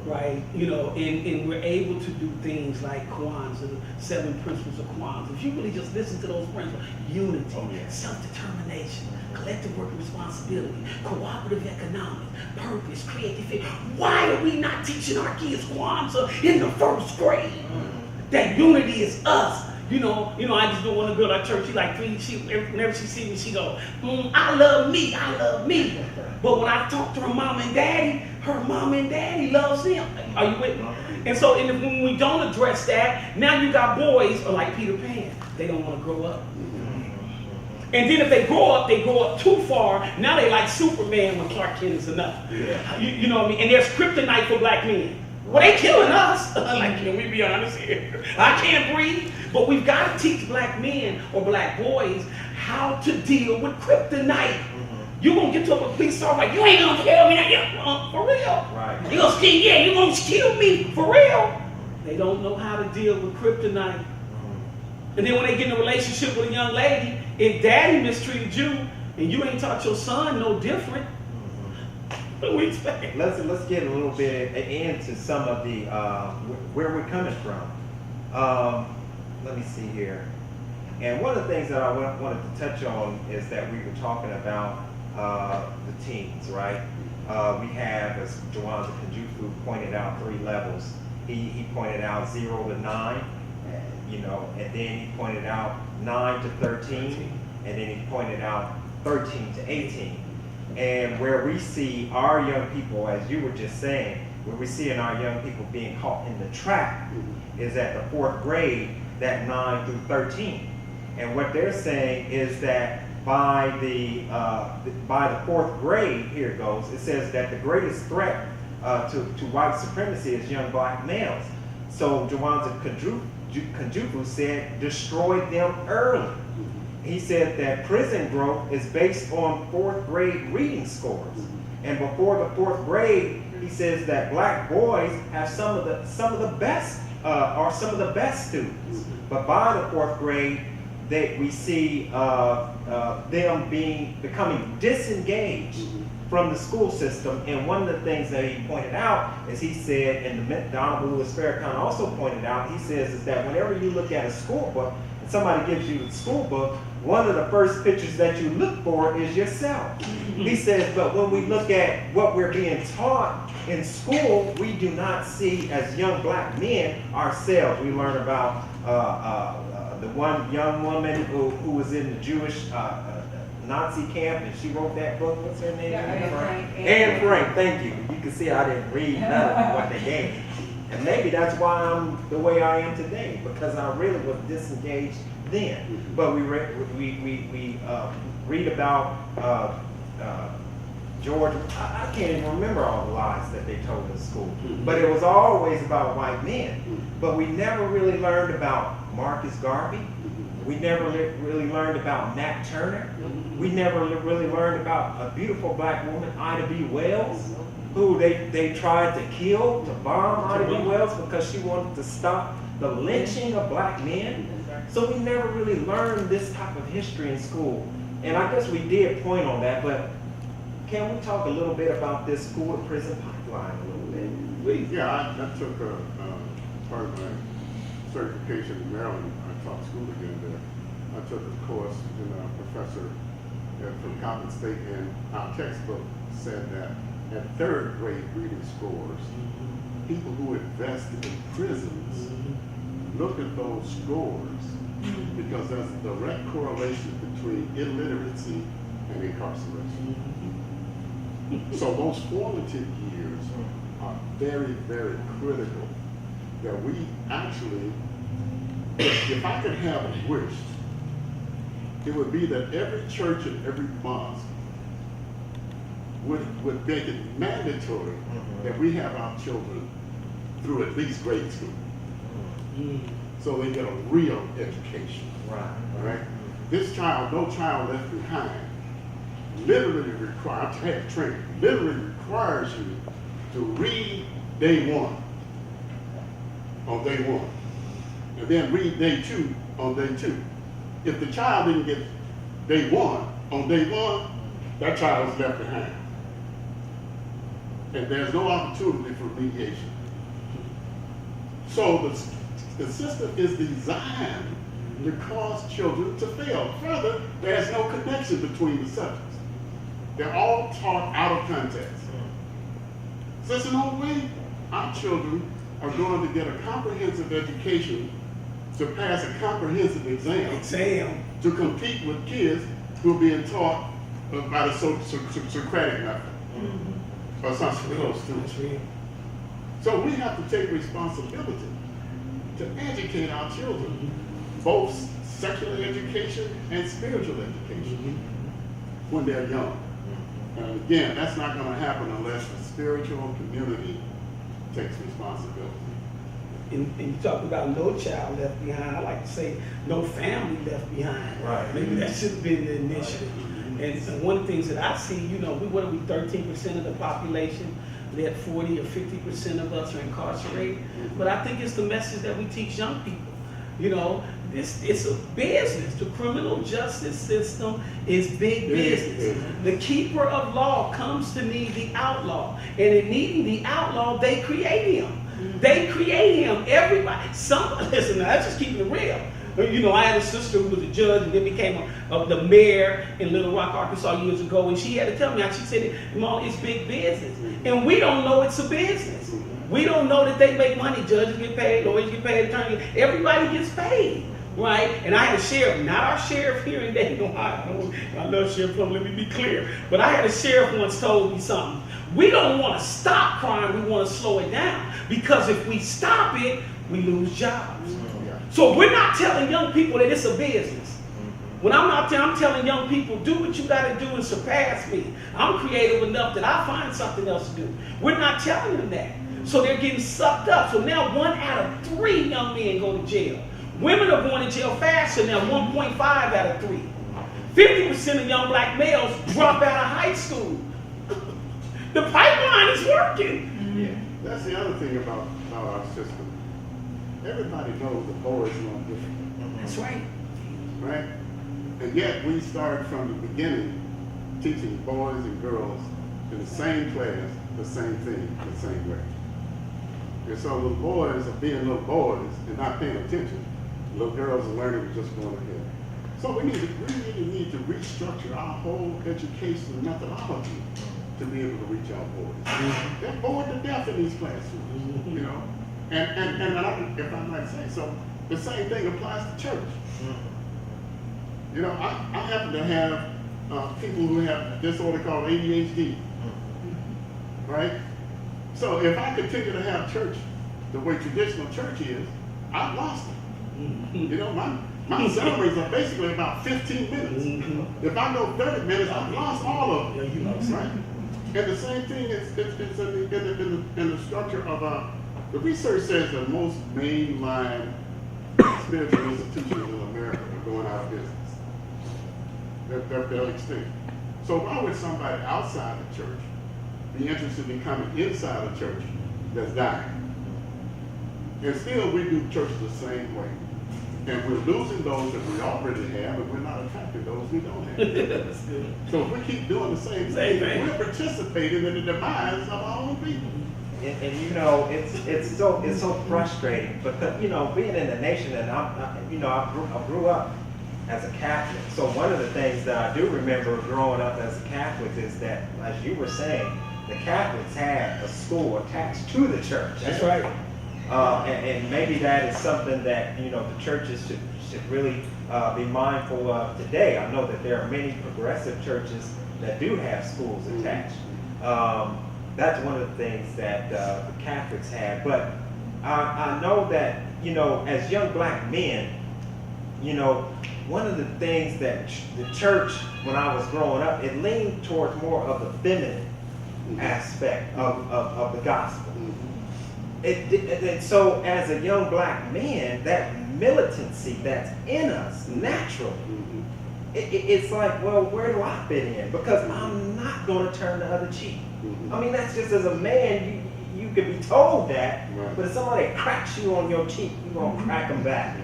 Right? And we're able to do things like Kwanzaa, the 7 principles of Kwanzaa. If you really just listen to those principles, unity, self-determination, collective work and responsibility, cooperative economics, purpose, creativity. Why are we not teaching our kids Kwanzaa in the 1st grade? That unity is us. I just don't want to go to our church. Whenever she sees me, she go, I love me, I love me. But when I talk to her mom and daddy loves them. Are you with me? And so when we don't address that, now you got boys are like Peter Pan. They don't want to grow up. And then if they grow up too far. Now they like Superman when Clark Kent is enough. Yeah. You know what I mean? And there's kryptonite for black men. Well, they killing us. Can we be honest here? I can't breathe. But we've got to teach black men or black boys how to deal with kryptonite. You're going to get to a police officer like, you ain't going to kill me. For real. Right. You're going to kill me. For real. They don't know how to deal with kryptonite. And then when they get in a relationship with a young lady, if daddy mistreated you and you ain't taught your son no different, what do we expect? Let's get a little bit into some of the where we're coming from. Let me see here. And one of the things that I wanted to touch on is that we were talking about the teens, right? We have, as Jawanza Kanjufu pointed out, 3 levels. He pointed out 0 to 9, and then he pointed out 9 to 13, and then he pointed out 13 to 18. And where we see our young people, as you were just saying, where we see in our young people being caught in the trap is at the 4th grade, that 9 through 13. And what they're saying is that by the 4th grade, here it goes, it says that the greatest threat to white supremacy is young black males. So Jawanza Kanjufu said, destroy them early. He said that prison growth is based on 4th grade reading scores. And before the 4th grade, he says that black boys have some of the best are some of the best students. But by the 4th grade, we see them becoming disengaged from the school system. And one of the things that he pointed out is he said, and the Honorable Louis Farrakhan also pointed out, he says is that whenever you look at a school book and somebody gives you the school book, one of the first pictures that you look for is yourself. He says, but when we look at what we're being taught in school, we do not see as young black men ourselves. We learn about the one young woman who was in the Jewish Nazi camp, and she wrote that book. What's her name? Yeah, Anne Frank. Anne Frank, thank you. You can see I didn't read none of what they gave me. And maybe that's why I'm the way I am today, because I really was disengaged then. But we read about George. I can't even remember all the lies that they told in school. But it was always about white men. But we never really learned about Marcus Garvey. We never really learned about Nat Turner. We never really learned about a beautiful black woman, Ida B. Wells, who they tried to kill, to bomb Ida B. Wells because she wanted to stop the lynching of black men. So we never really learned this type of history in school. And I guess we did point on that, but can we talk a little bit about this school to prison pipeline a little bit? Yeah, I took part of my certification in Maryland. I taught school again there. I took a course in a professor from Coppin State, and our textbook said that at third grade reading scores, people who invest in prisons look at those scores because there's a direct correlation between illiteracy and incarceration. So those formative years are very, very critical that we actually, if I could have a wish, it would be that every church and every mosque would make it mandatory that we have our children through at least grade school. So they get a real education. Right? This child, No Child Left Behind, literally requires you to read day one on day one, and then read day two on day two. If the child didn't get day one on day one, that child is left behind. And there's no opportunity for remediation. So the system is designed to cause children to fail. Further, there's no connection between the subjects. They're all taught out of context. So there's no way our children are going to get a comprehensive education to pass a comprehensive exam to compete with kids who are being taught by the Socratic method or something close to it. So we have to take responsibility to educate our children, both secular education and spiritual education, when they're young. And again, that's not going to happen unless the spiritual community takes responsibility. And you talk about no child left behind. I like to say no family left behind. Right. Maybe that should have been the initiative. And one of the things that I see, what are we, 13% of the population? That 40 or 50% of us are incarcerated. But I think it's the message that we teach young people. It's a business. The criminal justice system is big business. The keeper of law comes to need the outlaw. And in needing the outlaw, they create him. They create him. Everybody. Listen, that's just keeping it real. I had a sister who was a judge and then became the mayor in Little Rock, Arkansas years ago, and she had to tell me, she said, Mom, it's big business. And we don't know it's a business. We don't know that they make money. Judges get paid, lawyers get paid, attorneys, everybody gets paid, right? And I had a sheriff, not our sheriff here in Dayton, Ohio. I love Sheriff Plum, let me be clear. But I had a sheriff once told me something. We don't want to stop crime, we want to slow it down. Because if we stop it, we lose jobs. So we're not telling young people that it's a business. When I'm out there, I'm telling young people, do what you got to do and surpass me. I'm creative enough that I'll find something else to do. We're not telling them that. So they're getting sucked up. So now 1 out of 3 young men go to jail. Women are going to jail faster now, 1.5 out of 3. 50% of young black males drop out of high school. The pipeline is working. Yeah. That's the other thing about our system. Everybody knows the boys are no different. That's right. Right? And yet we started from the beginning teaching boys and girls in the same class, the same thing, the same way. And so little boys are being little boys and not paying attention. Little girls are learning and just going ahead. So we really need to restructure our whole educational methodology to be able to reach our boys. They're bored to death in these classrooms, And if I might say so, the same thing applies to church. I happen to have people who have disorder called ADHD, right? So if I continue to have church the way traditional church is, I've lost it. You know, my sermons are basically about 15 minutes. If I go 30 minutes, I've lost all of them, right? And the same thing is in the structure of the research says that most mainline spiritual institutions in America are going out of business. They're extinct. So why would somebody outside the church be interested in coming inside a church that's dying? And still we do church the same way. And we're losing those that we already have, and we're not attracting those we don't have. That's good. So if we keep doing the same thing, we're participating in the demise of our own people. And you know, it's so frustrating because, you know, being in the nation, and I grew up as a Catholic. So one of the things that I do remember growing up as a Catholic is that, as you were saying, the Catholics had a school attached to the church. That's right. And maybe that is something that, you know, the churches should really be mindful of today. I know that there are many progressive churches that do have schools attached. That's one of the things that the Catholics have. But I know that, you know, as young black men, you know, one of the things that the church, when I was growing up, it leaned towards more of the feminine aspect of the gospel. So as a young black man, that militancy that's in us naturally, it's like, well, where do I fit in? Because I'm not going to turn the other cheek. I mean, that's just as a man, you could be told that, but if somebody cracks you on your cheek, you're going to crack them back.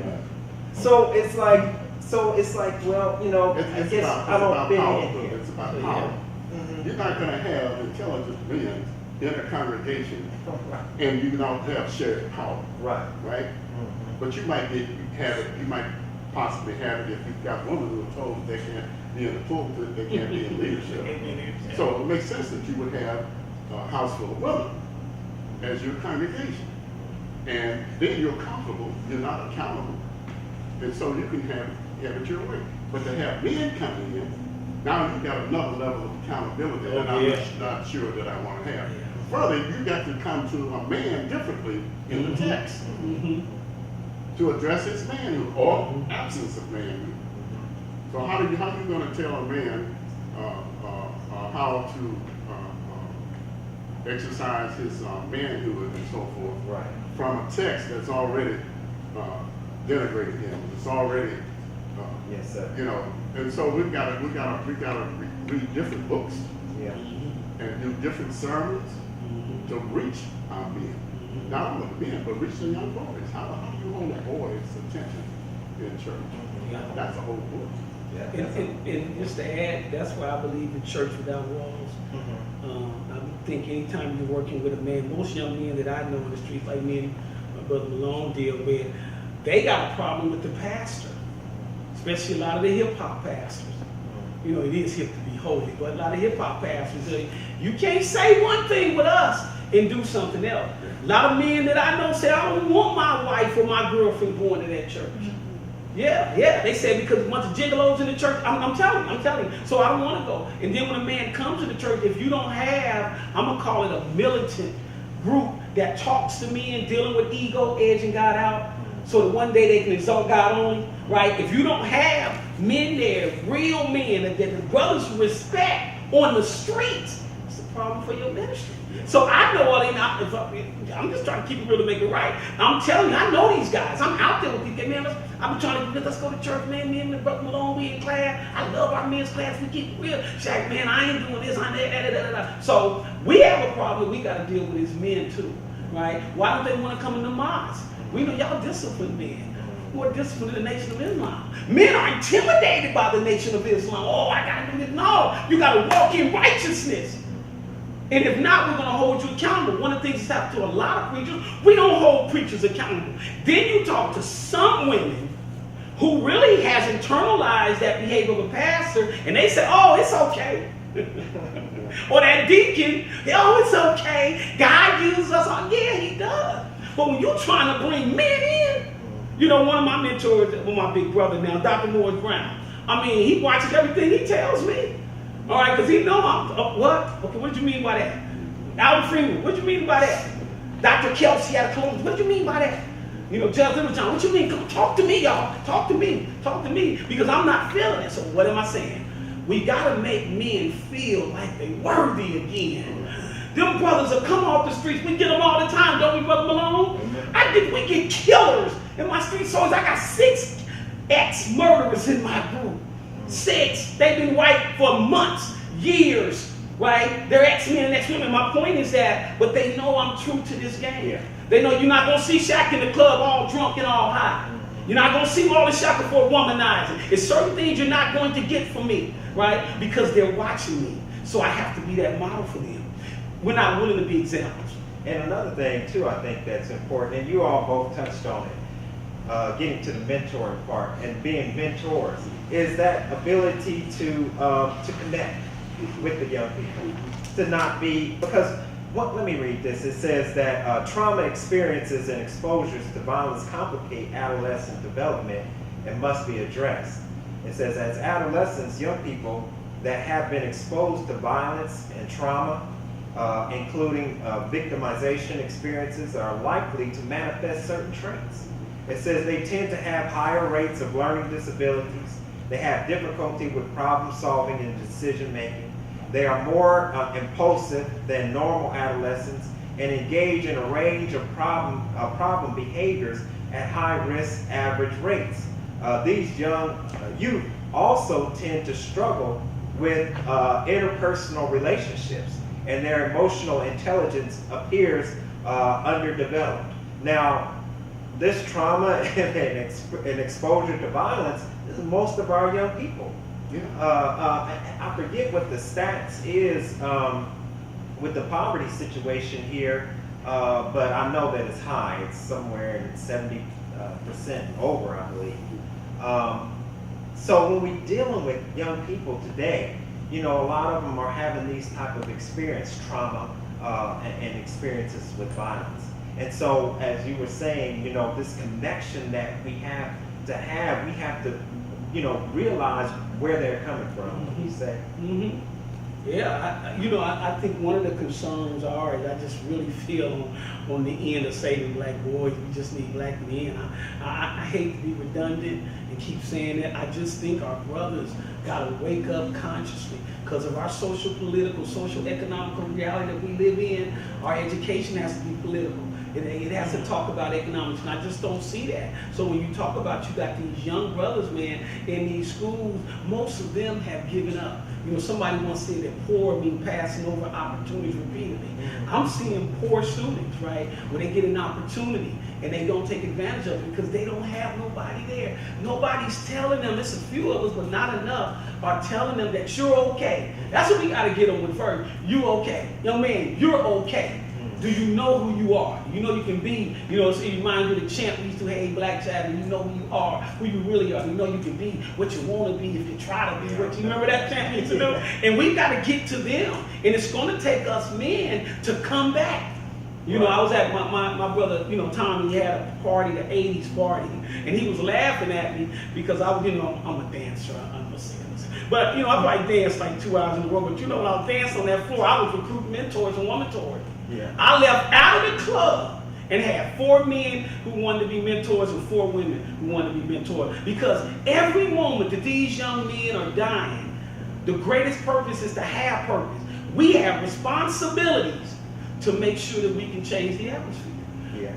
So it's like, well, you know, I guess I don't fit in here. It's about power. You're not going to have intelligent men in a congregation and you don't have shared power. Right? But you might have it, you might possibly have it if you've got women who are told they can't be in the pulpit, they can't be in leadership. So it makes sense that you would have a house full of women as your congregation. And then you're comfortable, you're not accountable. And so you can have it your way. But to have men coming in, now you've got another level of accountability that I'm not sure that I want to have. Further, you got to come to a man differently in the text to address his manhood or absence of manhood. So how are you going to tell a man how to exercise his manhood and so forth from a text that's already denigrated him? It's already yes, sir. You know, and so we gotta read different books and do different sermons to reach our men. Not only the men, but reach the young boys. How do you hold a boy's attention in church? That's a whole book. And just to add, that's why I believe in church without walls. I think anytime you're working with a man, most young men that I know in the streets, like me and my brother Malone deal with, they got a problem with the pastor, especially a lot of the hip hop pastors. You know, it is hip to be holy, but a lot of hip hop pastors say, you can't say one thing with us and do something else. A lot of men that I know say, I don't want my wife or my girlfriend going to that church. Yeah, they say because a bunch of gigolos in the church. I'm telling you. So I don't want to go. And then when a man comes to the church, if you don't have, I'm going to call it a militant group that talks to men dealing with ego, edging God out, so that one day they can exalt God only, right? If you don't have men there, real men, that the brothers respect on the streets, it's a problem for your ministry. So I know all they not. I'm just trying to keep it real to make it right. I'm telling you, I know these guys. I'm out there with these guys, man. I've been trying to let's go to church, man. Me and Brother Malone, we in class. I love our men's class. We keep it real. She's like, man, I ain't doing this. I ain't that. So we have a problem. We got to deal with as men too, right? Why don't they want to come in the mosque? We know y'all disciplined men. More disciplined in the Nation of Islam. Men are intimidated by the Nation of Islam. Oh, I got to do this. No, you got to walk in righteousness. And if not, we're going to hold you accountable. One of the things that's happened to a lot of preachers, we don't hold preachers accountable. Then you talk to some women who really has internalized that behavior of a pastor, and they say, oh, it's okay. Or that deacon, oh, it's okay. God uses us. Oh, yeah, he does. But when you're trying to bring men in, you know, one of my mentors, my big brother now, Dr. Morris Brown, I mean, he watches everything he tells me. All right, because he know I'm, what? Okay, what do you mean by that? Albert Freeman, what do you mean by that? Dr. Kelsey out of Columbus, what do you mean by that? You know, Judge Littlejohn, what you mean? Come talk to me, y'all. Talk to me, because I'm not feeling it. So what am I saying? We gotta make men feel like they worthy again. Them brothers will come off the streets. We get them all the time, don't we, Brother Malone? We get killers in my street soldiers. I got 6 ex-murderers in my group. 6. They've been white for months, years, right? They're ex-men and ex-women. My point is that, but they know I'm true to this game. Yeah. They know you're not going to see Shaq in the club all drunk and all high. You're not going to see Marlon Shackelford womanizing. It's certain things you're not going to get from me, right? Because they're watching me. So I have to be that model for them. We're not willing to be examples. And another thing, too, I think that's important, and you all both touched on it, getting to the mentoring part and being mentors, is that ability to connect with the young people. To not be, because, let me read this. It says that trauma experiences and exposures to violence complicate adolescent development and must be addressed. It says, as adolescents, young people that have been exposed to violence and trauma, including victimization experiences, are likely to manifest certain traits. It says they tend to have higher rates of learning disabilities. They have difficulty with problem solving and decision making. They are more impulsive than normal adolescents and engage in a range of problem behaviors at high risk average rates. These young youth also tend to struggle with interpersonal relationships, and their emotional intelligence appears underdeveloped. Now, this trauma and exposure to violence is most of our young people. Yeah. I forget what the stats is with the poverty situation here, but I know that it's high. It's somewhere in 70% over, I believe. So when we're dealing with young people today, you know, a lot of them are having these type of trauma, and experiences with violence. And so, as you were saying, you know, this connection that we have to, you know, realize where they're coming from. You say? Mm-hmm. Yeah, I think one of the concerns is I just really feel on the end of saving black boys, we just need black men. I hate to be redundant and keep saying that. I just think our brothers got to wake up consciously because of our social, political, social, economical reality that we live in. Our education has to be political. It has to talk about economics, and I just don't see that. So when you talk about, you got these young brothers, man, in these schools, most of them have given up. You know, somebody once said that poor mean passing over opportunities repeatedly. I'm seeing poor students, right, when they get an opportunity and they don't take advantage of it because they don't have nobody there. Nobody's telling them, there's a few of us, but not enough, are telling them that you're okay. That's what we got to get them with first. You okay. Young man, you're okay. Do you know who you are? You know you can be, you know, so it reminds you of the chant we used to, hey, black child, and you know who you are, who you really are. You know you can be what you want to be if you try to be what you remember that chant we used to do? And we got to get to them. And it's going to take us men to come back. You know, I was at my brother, you know, Tommy, he had a party, the 80s party, and he was laughing at me because I was, you know, I'm a dancer, I'm a singer. But, you know, I probably danced like 2 hours in a row, but you know, when I was dancing on that floor, I was recruiting mentors and womentors. Yeah. I left out of the club and had 4 men who wanted to be mentors and 4 women who wanted to be mentors. Because every moment that these young men are dying, the greatest purpose is to have purpose. We have responsibilities to make sure that we can change the atmosphere. Yeah.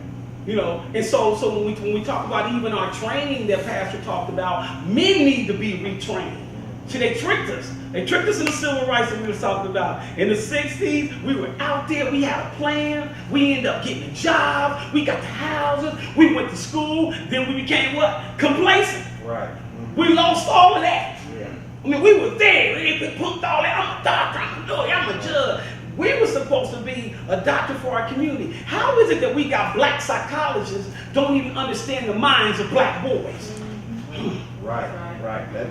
You know, and so when we talk about even our training that Pastor talked about, men need to be retrained. See, they tricked us. They tricked us in the civil rights that we were talking about. In the 60s, we were out there, we had a plan, we ended up getting a job, we got the houses, we went to school, then we became what? Complacent. Right. Mm-hmm. We lost all of that. Yeah. I mean, we were there, we put all that, I'm a doctor, I'm a lawyer, I'm a judge. We were supposed to be a doctor for our community. How is it that we got black psychologists don't even understand the minds of black boys? Right.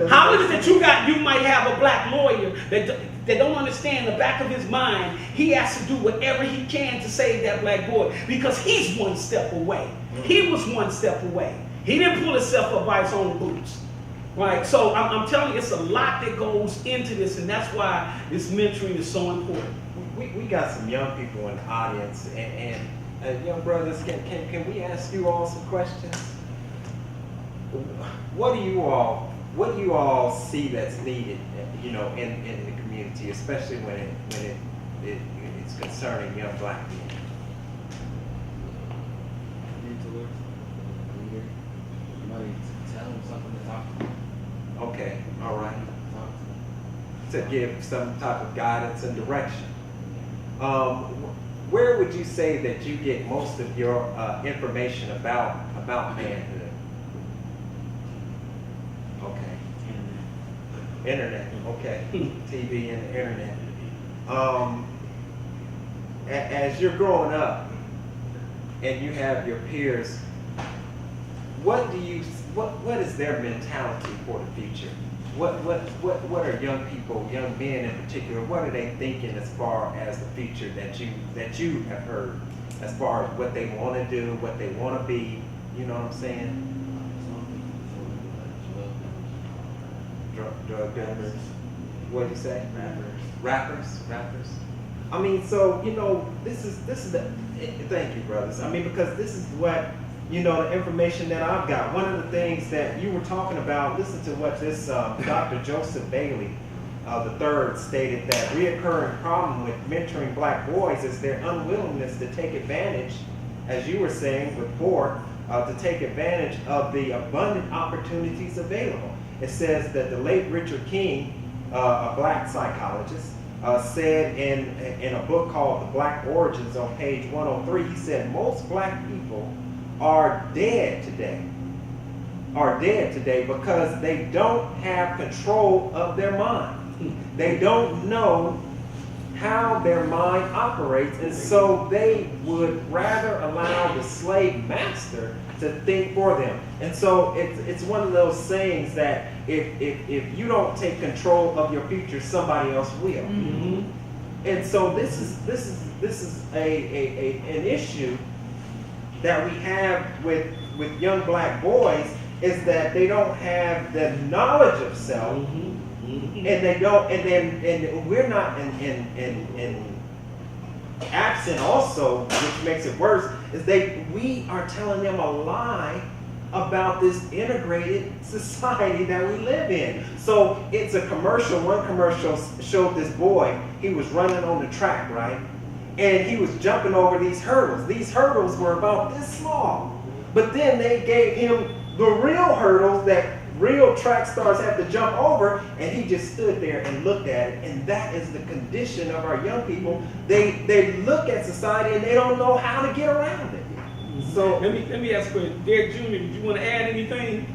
How is it that you might have a black lawyer that don't understand the back of his mind? He has to do whatever he can to save that black boy because he's one step away. He was one step away. He didn't pull himself up by his own boots. Right, so I'm telling you, it's a lot that goes into this, and that's why this mentoring is so important. We got some young people in the audience, and young brothers, can we ask you all some questions? What do you all see that's needed, in the community, especially when it's concerning young black men? Mentors, leader, somebody to tell them something to talk to. Okay, all right. Talk To give some type of guidance and direction. Where would you say that you get most of your information about manhood? Okay. Internet. Okay. TV and the internet. As you're growing up and you have your peers, what is their mentality for the future? What are young people, young men in particular, what are they thinking as far as the future that you have heard, as far as what they want to do, what they want to be? You know what I'm saying? Drug dealers. What do you say? Rappers. I mean, so this is the. Thank you, brothers. I mean, because this is what. The information that I've got. One of the things that you were talking about, listen to what this Dr. Joseph Bailey III stated, that reoccurring problem with mentoring black boys is their unwillingness to take advantage, as you were saying before, to take advantage of the abundant opportunities available. It says that the late Richard King, a black psychologist, said in a book called The Black Origins on page 103, he said, most black people are dead today because they don't have control of their mind. They don't know how their mind operates, and so they would rather allow the slave master to think for them. And so it's one of those sayings that if you don't take control of your future, somebody else will. Mm-hmm. And so this is an issue that we have with young black boys, is that they don't have the knowledge of self, and they don't, and we're not in absent also, which makes it worse, is we are telling them a lie about this integrated society that we live in. So it's a commercial. One commercial showed this boy. He was running on the track, right? And he was jumping over these hurdles. These hurdles were about this small. But then they gave him the real hurdles that real track stars have to jump over, and he just stood there and looked at it. And that is the condition of our young people. They look at society and they don't know how to get around it. So let me ask you, Derek Jr., did you want to add anything?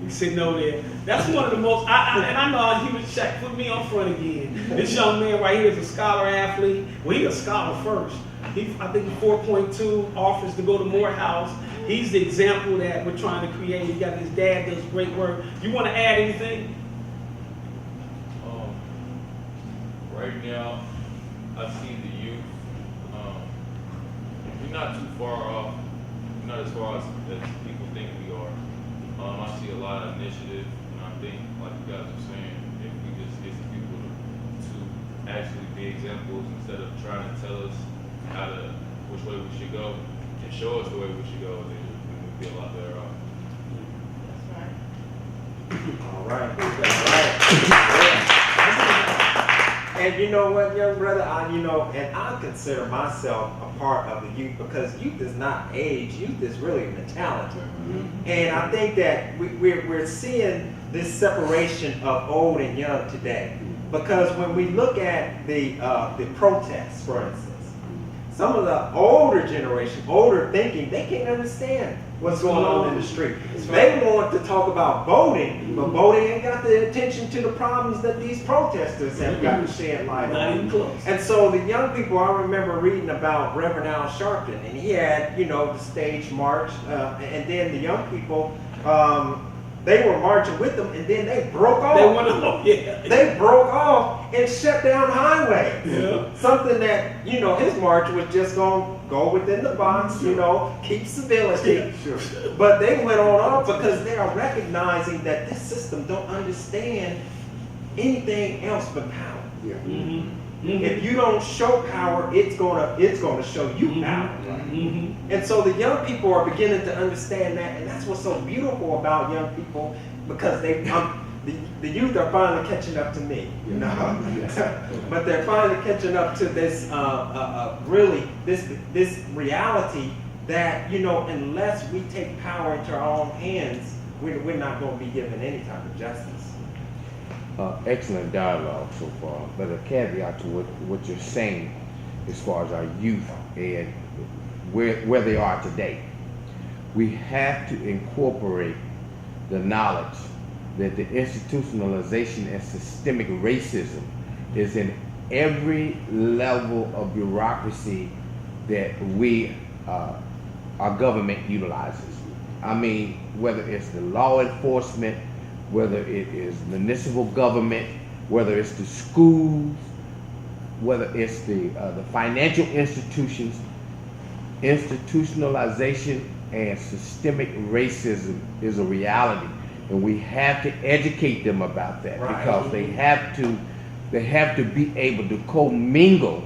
You said no there. That's one of the most, and I know he was Shaq put me on front again. This young man right here is a scholar athlete. Well, he's a scholar first. I think 4.2 offers to go to Morehouse. He's the example that we're trying to create. He got his dad does great work. You want to add anything? Right now, I see the youth. We're not too far off. We're not as far as people think we are. I see a lot of initiative, and I think, like you guys are saying, if we just get some people to actually be examples instead of trying to tell us which way we should go, and show us the way we should go, then we'd be a lot better off. That's right. all right. And you know what, young brother, and I consider myself a part of the youth, because youth is not age, youth is really mentality. Mm-hmm. And I think that we're seeing this separation of old and young today, because when we look at the protests, for instance, some of the older generation, older thinking, they can't understand what's going on in the street. They want to talk about voting, but voting ain't got the attention to the problems that these protesters have got to shed light on. And so the young people, I remember reading about Reverend Al Sharpton, and he had, the stage march, and then the young people, they were marching with them, and then they broke off. They went off, yeah. They broke off and shut down the highway. Yeah. Something that, his march was just going go within the box, you know, keep civility. Sure. But they went on because they are recognizing that this system don't understand anything else but power. Yeah. If you don't show power, it's gonna show you power. And so the young people are beginning to understand that, and that's what's so beautiful about young people, because the youth are finally catching up to me, you know. But they're finally catching up to this really this reality that, you know, unless we take power into our own hands, we're not going to be given any type of justice. Excellent dialogue so far, but a caveat to what you're saying as far as our youth and where they are today. We have to incorporate the knowledge that the institutionalization and systemic racism is in every level of bureaucracy that our government utilizes. I mean, whether it's the law enforcement, whether it is municipal government, whether it's the schools, whether it's the financial institutions, institutionalization and systemic racism is a reality, and we have to educate them about that, because they have to be able to commingle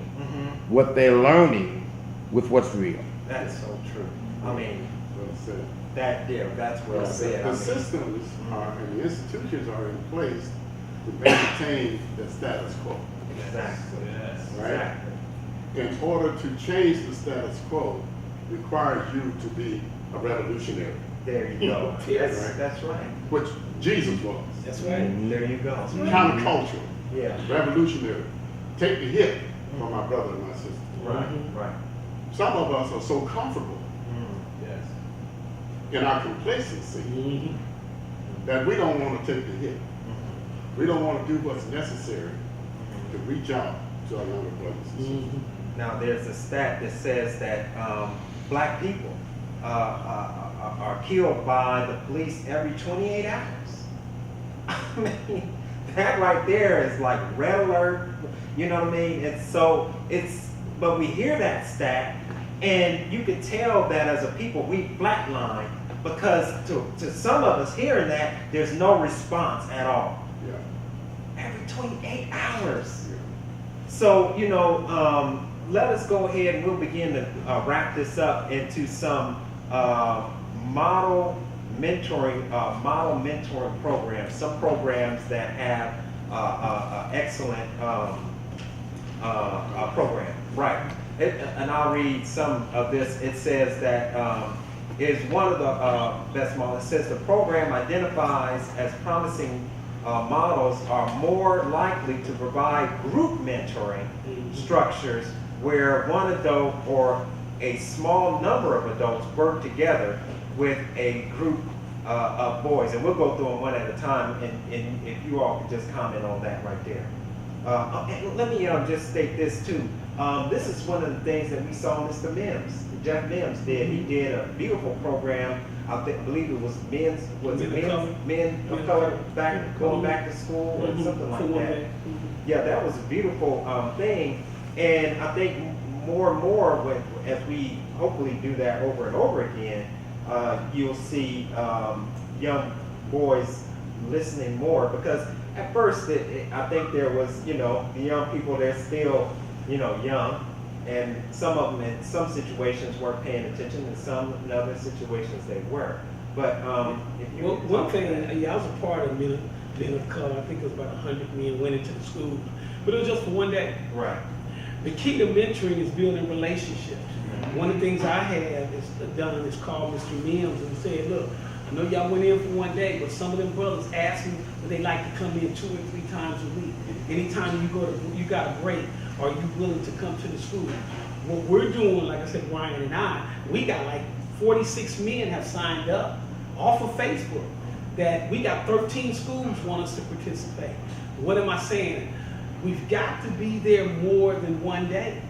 what they're learning with what's real. That's so true. I mean, Well said. that's well said. The systems and the institutions are in place to maintain the status quo. Exactly. Yes. Right? Exactly. In order to change the status quo requires you to be a revolutionary, There you go. Yes. That's right. which Jesus was. That's right. There you go. Countercultural, Yeah. revolutionary. Take the hit from my brother and my sister. Right. Right. Some of us are so comfortable Yes. in our complacency that we don't want to take the hit. We don't want to do what's necessary to reach out to our younger brothers and sisters. Now, there's a stat that says that black people are killed by the police every 28 hours. I mean, that right there is like red alert. You know what I mean? But we hear that stat, and you can tell that as a people we flatline, because to some of us hearing that, there's no response at all. Yeah. Every 28 hours. So, you know, let us go ahead and we'll begin to wrap this up into some model mentoring programs, some programs that have excellent program. Right. And I'll read some of this. It says that is one of the best models. It says the program identifies as promising models are more likely to provide group mentoring structures where one adult or a small number of adults work together with a group of boys. And we'll go through them one at a time, and if you all could just comment on that right there. And let me just state this too. This is one of the things that we saw Mr. Mims, Jeff Mims did. He did a beautiful program. I believe it was men of color going back to school or something like that. Yeah, that was a beautiful thing. And I think more and more, as we hopefully do that over and over again, you'll see young boys listening more, because at first I think there was, you know, the young people, they're still, you know, young, and some of them in some situations weren't paying attention, and some in other situations they were. But if you One thing, I was a part of Men of Color. I think it was about 100 men went into the school, but it was just for one day. right. The key to mentoring is building relationships. One of the things I have done is called Mr. Mims and said, look, I know y'all went in for one day, but some of them brothers asked me would they like to come in 2 or 3 times a week. Anytime you got a break, are you willing to come to the school? What we're doing, like I said, Ryan and I, we got like 46 men have signed up off of Facebook that we got 13 schools want us to participate. What am I saying? We've got to be there more than one day.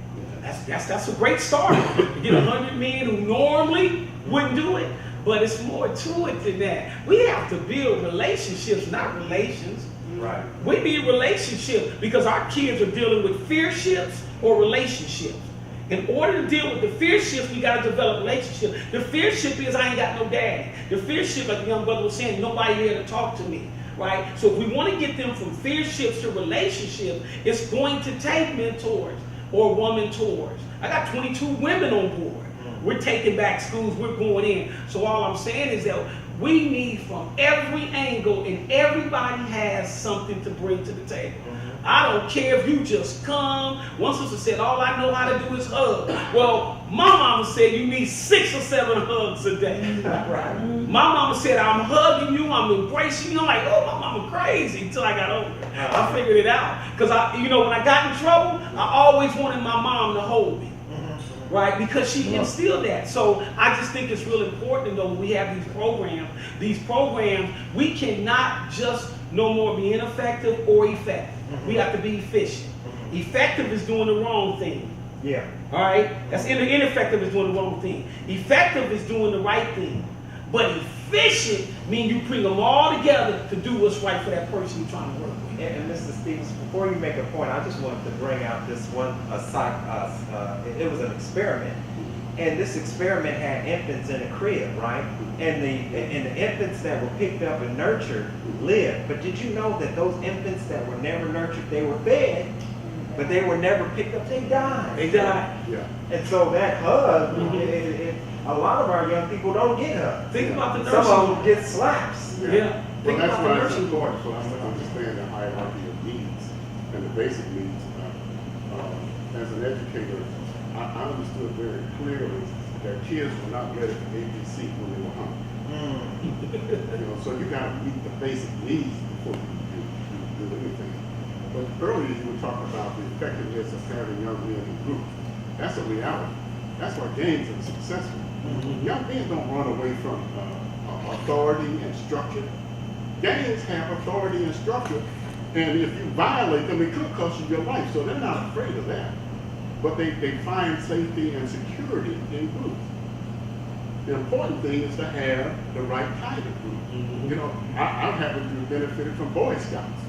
That's a great start. You get 100 men who normally wouldn't do it, but it's more to it than that. We have to build relationships, not relations. Right. We need relationships because our kids are dealing with fearships or relationships. In order to deal with the fear shift, we got to develop relationship. The fear shift is I ain't got no daddy. The fear shift, like the young brother was saying, nobody here to talk to me, right? So if we want to get them from fear shifts to relationship, it's going to take mentors or woman mentors. I got 22 women on board. We're taking back schools, we're going in. So all I'm saying is that we need from every angle, and everybody has something to bring to the table. I don't care if you just come. One sister said, all I know how to do is hug. Well, my mama said you need 6 or 7 hugs a day. Right. My mama said, I'm hugging you, I'm embracing you. I'm like, oh, my mama crazy until I got older. I figured it out. Because, when I got in trouble, I always wanted my mom to hold me. Right? Because she instilled that. So I just think it's real important, though, when we have these programs, we cannot just no more be ineffective or effective. We have to be efficient. Effective is doing the wrong thing. Yeah. All right? That's ineffective is doing the wrong thing. Effective is doing the right thing. But efficient means you bring them all together to do what's right for that person you're trying to work with. And Mr. Stevens, before you make a point, I just wanted to bring out this one, it was an experiment. And this experiment had infants in a crib, right? And the infants that were picked up and nurtured lived. But did you know that those infants that were never nurtured, they were fed, but they were never picked up, they died. They died. Yeah. And so that hug, a lot of our young people don't get hugs. Think about the nursing. Some of them get slaps. Yeah. Well, Think that's about the why it's nursing. important for us to understand the hierarchy of needs and the basic needs. As an educator, I understood very clearly that kids were not ready for ABC when they were hungry. So you got to meet the basic needs before you do anything. But earlier you were talking about the effectiveness of having young men in groups. That's a reality. That's why gangs are successful. Young men don't run away from authority and structure. Gangs have authority and structure, and if you violate them, it could cost you your life. So they're not afraid of that. But they find safety and security in groups. The important thing is to have the right kind of group. I happen to have benefited from Boy Scouts.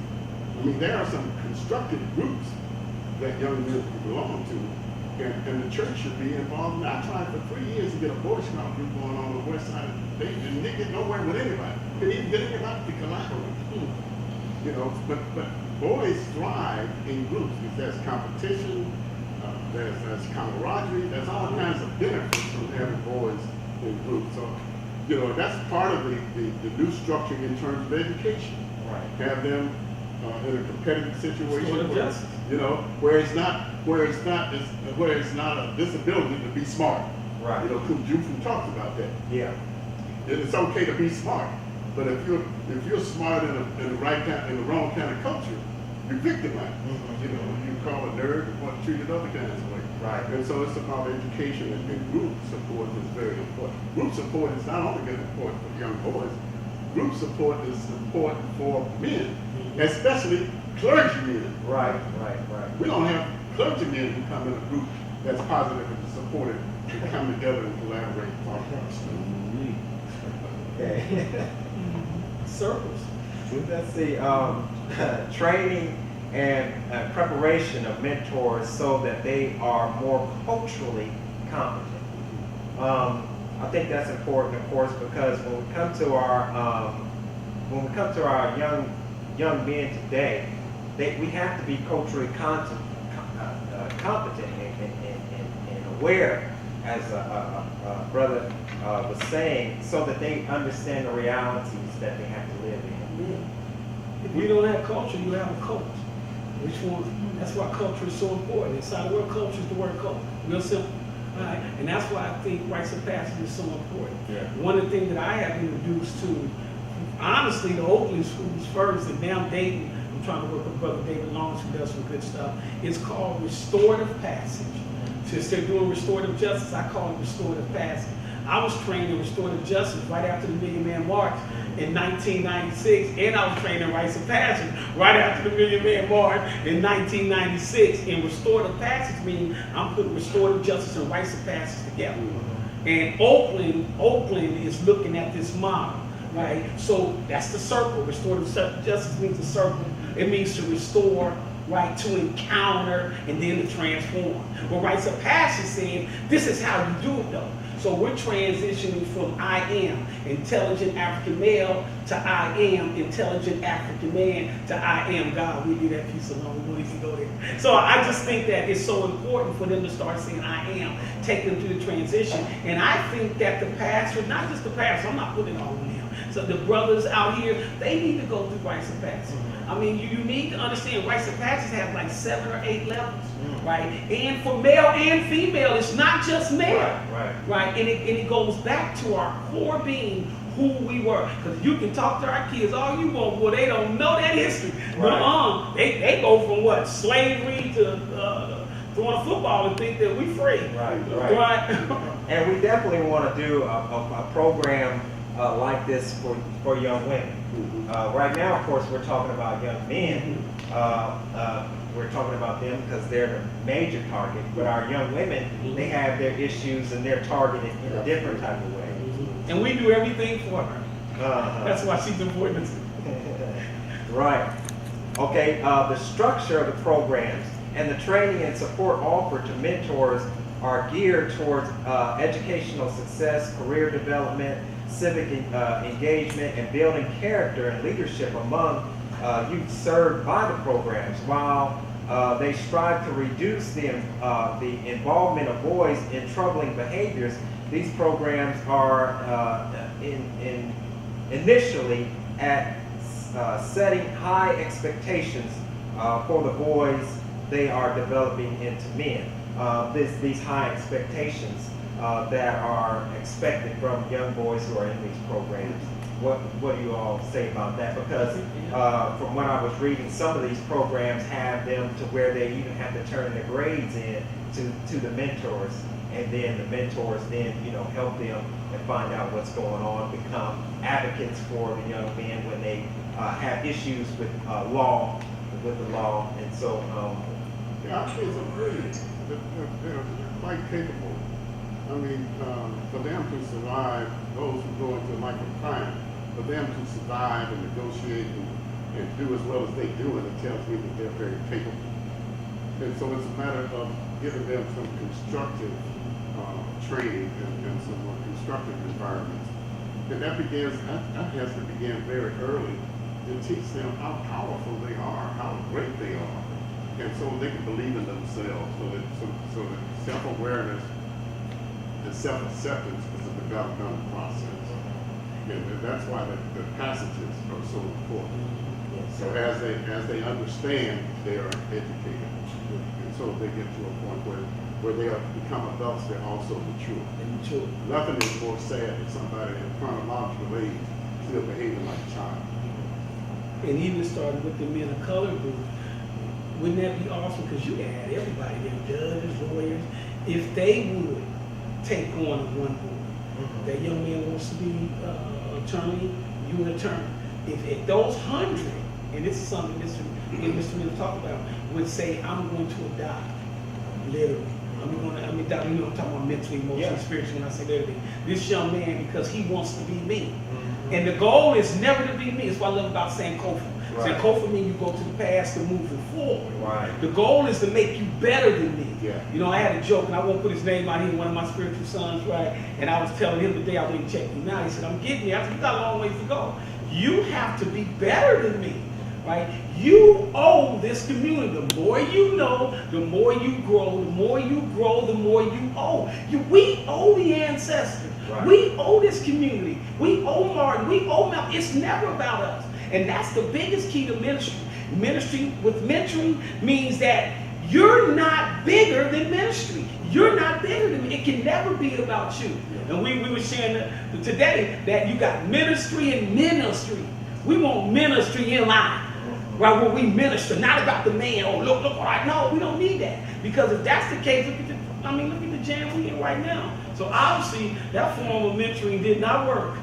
I mean, there are some constructive groups that young men belong to, and the church should be involved. I tried for 3 years to get a Boy Scout group going on the west side. They didn't get nowhere with anybody. They didn't even get anybody to collaborate. But boys thrive in groups because there's competition, there's camaraderie, there's all kinds of benefits from having boys in groups. So, that's part of the new structure in terms of education. Right. Have them in a competitive situation Sort of where, justice. where it's not a disability to be smart. Right. Kujufu talks about that. Yeah. It's okay to be smart, but if you're smart in the wrong kind of culture, you're victimized. You call a nerd, you want to treat it other kinds of ways. Right. And so it's about education, and group support is very important. Group support is not only good important for young boys. Group support is important for men, especially clergymen. Right. We don't have clergymen who come in a group that's positive and supportive to come together and collaborate. Okay. Circles. Let's see, training and preparation of mentors so that they are more culturally competent. I think that's important, of course, because when we come to our young men today, we have to be culturally competent and aware, as a brother was saying, so that they understand the realities that they have to live in. If you don't have culture, you have a coach. Which one? That's why culture is so important. Inside the word culture is the word culture. Real simple. All right? And that's why I think rites of passage is so important. Yeah. One of the things that I have introduced to, honestly, the Oakland schools first, and now Dayton, I'm trying to work with Brother David Lawrence, who does some good stuff. It's called restorative passage. Since they're doing restorative justice, I call it restorative passage. I was trained in restorative justice right after the Million Man March in 1996, and I was trained in rites of passage right after the Million Man March in 1996. And restorative passage means I'm putting restorative justice and rites of passage together. And Oakland is looking at this model, right? So that's the circle. Restorative justice means the circle. It means to restore right, to encounter and then to transform. But rites of passage saying, this is how you do it though. So we're transitioning from I am, intelligent African male, to I am, intelligent African man, to I am God. We leave that piece alone, we won't even go there. So I just think that it's so important for them to start saying I am, take them through the transition. And I think that the pastor, not just the pastor, I'm not putting it all on them. So the brothers out here, they need to go through rites of passage. I mean, you need to understand rites of passage have like 7 or 8 levels, right? And for male and female, it's not just male, right? And it goes back to our core being, who we were. Because you can talk to our kids all you want, well, they don't know that history. Right. They go from what, slavery to throwing a football and think that we free. Right. And we definitely want to do a program like this for young women. Right now, of course, we're talking about young men. We're talking about them because they're the major target. But our young women, they have their issues and they're targeted in a different type of way. And we do everything for her. That's why she's important. Right. Okay, the structure of the programs and the training and support offered to mentors are geared towards educational success, career development, civic engagement, and building character and leadership among youth served by the programs, while they strive to reduce the involvement of boys in troubling behaviors. These programs are initially at setting high expectations for the boys they are developing into men. These high expectations that are expected from young boys who are in these programs. What do you all say about that? Because from what I was reading, some of these programs have them to where they even have to turn their grades in to the mentors, and then the mentors then help them and find out what's going on, become advocates for the young men when they have issues with the law, and so. Yeah, I think it's brilliant. They're quite capable. I mean, for them to survive, those who go into life of crime, for them to survive and negotiate and do as well as they do, and it tells me that they're very capable. And so it's a matter of giving them some constructive training and some more constructive environments. And that has to begin very early to teach them how powerful they are, how great they are. And so they can believe in themselves, so that self-awareness and self-acceptance is a developmental process. And that's why the passages are so important. So as they understand, they are educated. And so they get to a point where they become adults, they're also mature. Nothing is more sad than somebody in chronological age still behaving like a child. And even starting with the men of color group, wouldn't that be awesome? Because you had everybody there, judges, lawyers, if they would take on one board. That young man wants to be attorney, you an attorney. If those 100, and this is something Mr. Miller talked about, would say, I'm going to adopt, literally. I'm talking about mentally, emotionally, spiritually, when I say literally. This young man, because he wants to be me. And the goal is never to be me. That's what I love about Sankofa. Right. Sankofa means you go to the past and moving forward. Right. The goal is to make you better than me. Yeah. I had a joke, and I won't put his name out here, one of my spiritual sons, right? And I was telling him the day I went and checked him out, he said, I'm getting there. I said, you got a long ways to go. You have to be better than me. Right? You owe this community. The more you know, the more you grow. The more you grow, the more you owe. We owe the ancestors. Right. We owe this community. We owe Martin. We owe Malcolm. It's never about us. And that's the biggest key to ministry. Ministry with mentoring means that you're not bigger than ministry. You're not bigger than me. It can never be about you. And we were sharing today that you got ministry and ministry. We want ministry in line. Right, where we minister, not about the man. Oh, look what I know. We don't need that, because if that's the case, look at the jam we in right now. So obviously, that form of mentoring did not work.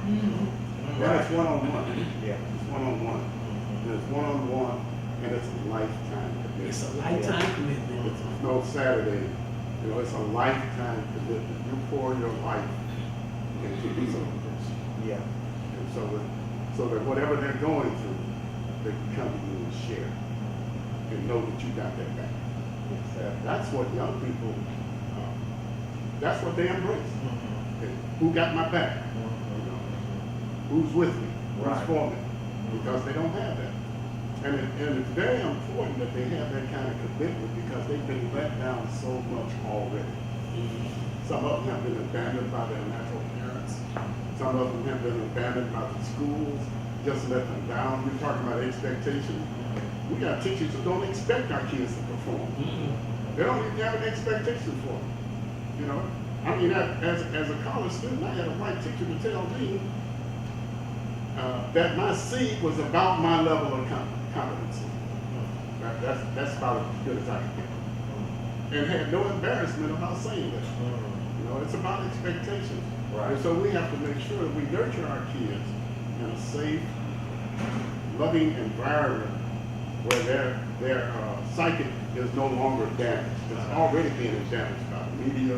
Yeah, it's one-on-one. Yeah, it's one-on-one. It's one-on-one, and it's a lifetime commitment. It's a lifetime commitment. It's no Saturday. It's a lifetime commitment. You pour your life into these other person. Yeah. And so that whatever they're going through, they can come to you and share. and know that you got their back. That's what young people, that's what they embrace. Okay, who got my back? You know, who's with me? Who's Right. for me? Because they don't have that. And it's very important that they have that kind of commitment because they've been let down so much already. Some of them have been abandoned by their natural parents. Some of them have been abandoned by the schools, just let them down. We're talking about expectations. We got teachers who don't expect our kids to perform. They don't even have an expectation for them. You know, I mean, as a college student, I had a white teacher to tell me that my C was about my level of competency. That's about as good as I can get. And had no embarrassment about saying that. You know, it's about expectations. Right. And so we have to make sure that we nurture our kids in a safe, loving environment where their psychic is no longer damaged. It's already being damaged by the media,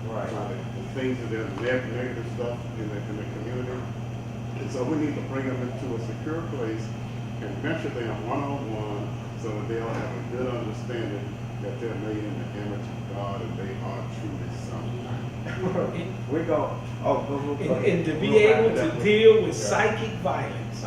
Right. by the things that are negative stuff in the community. And so we need to bring them into a secure place and mentor them one-on-one so that they'll have a good understanding that they're made in the image of God and they are truly something. We're going, And to be able to deal with psychic violence.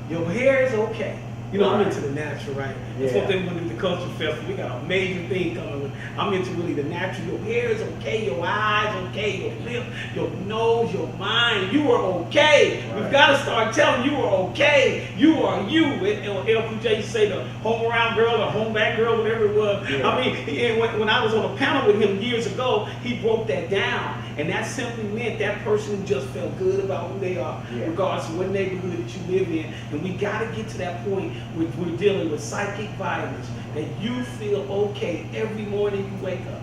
Your hair is okay. You know, I'm Right. into the natural, right? That's Yeah. what they want to do at the culture festival. We got a major thing coming. I'm into really the natural. Your hair is okay, your eyes okay, your lip, your nose, your mind. You are okay. Right. We've got to start telling you are okay. You are you. LQJ used to say the home around girl or home back girl, whatever it was. Yeah. I mean, and when I was on a panel with him years ago, he broke that down. And that simply meant that person just felt good about who they are, Yeah. regardless of what neighborhood that you live in. And we got to get to that point where we're dealing with psychic violence, that you feel okay every morning you wake up.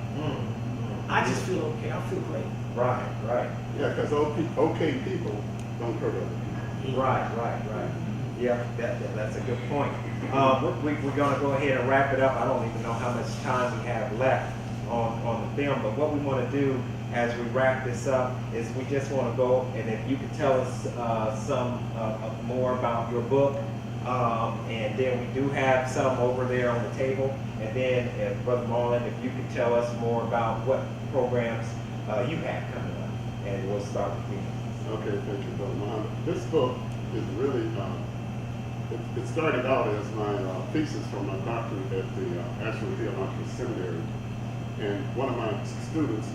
I just feel okay. I feel great. Right, right. Yeah, because okay people don't hurt other people. Right. Yeah, that's a good point. We're going to go ahead and wrap it up. I don't even know how much time we have left on the film, but what we want to do as we wrap this up is we just want to go, and if you could tell us some more about your book, and then we do have some over there on the table, and then Brother Marlon, if you could tell us more about what programs you have coming up, and we'll start with you. Okay, thank you, Brother Muhammad. This book is really, it started out as my thesis for my doctorate at the Asheville Theological Seminary. And one of my students,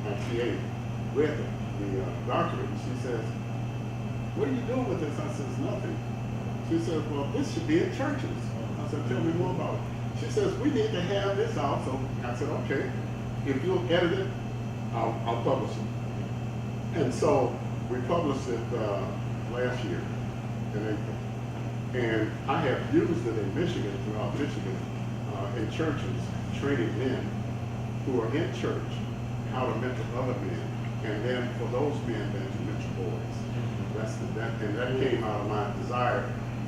my TA, read the doctorate, and she says, "What are you doing with this?" I says, "Nothing." She says, "Well, this should be in churches." I said, "Tell me more about it." She says, "We need to have this out." So I said, "Okay, if you'll edit it, I'll publish it." And so we published it last year in April. And I have used it in Michigan, throughout Michigan, in churches, training men who are in church how to mentor other men, and then for those men then to mentor boys. And that came out of my desire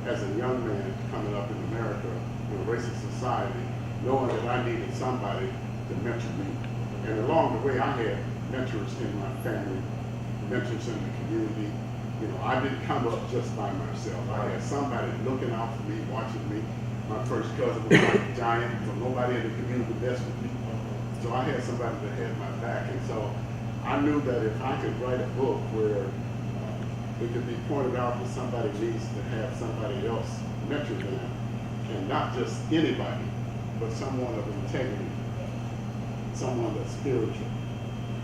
as a young man coming up in America in a racist society, knowing that I needed somebody to mentor me. And along the way, I had mentors in my family, mentors in the community. You know, I didn't come up just by myself. I had somebody looking out for me, watching me. My first cousin was like a giant, so nobody in the community messed with me. So I had somebody that had my back. And so I knew that if I could write a book where it could be pointed out that somebody needs to have somebody else mentor them, and not just anybody, but someone of integrity, someone that's spiritual,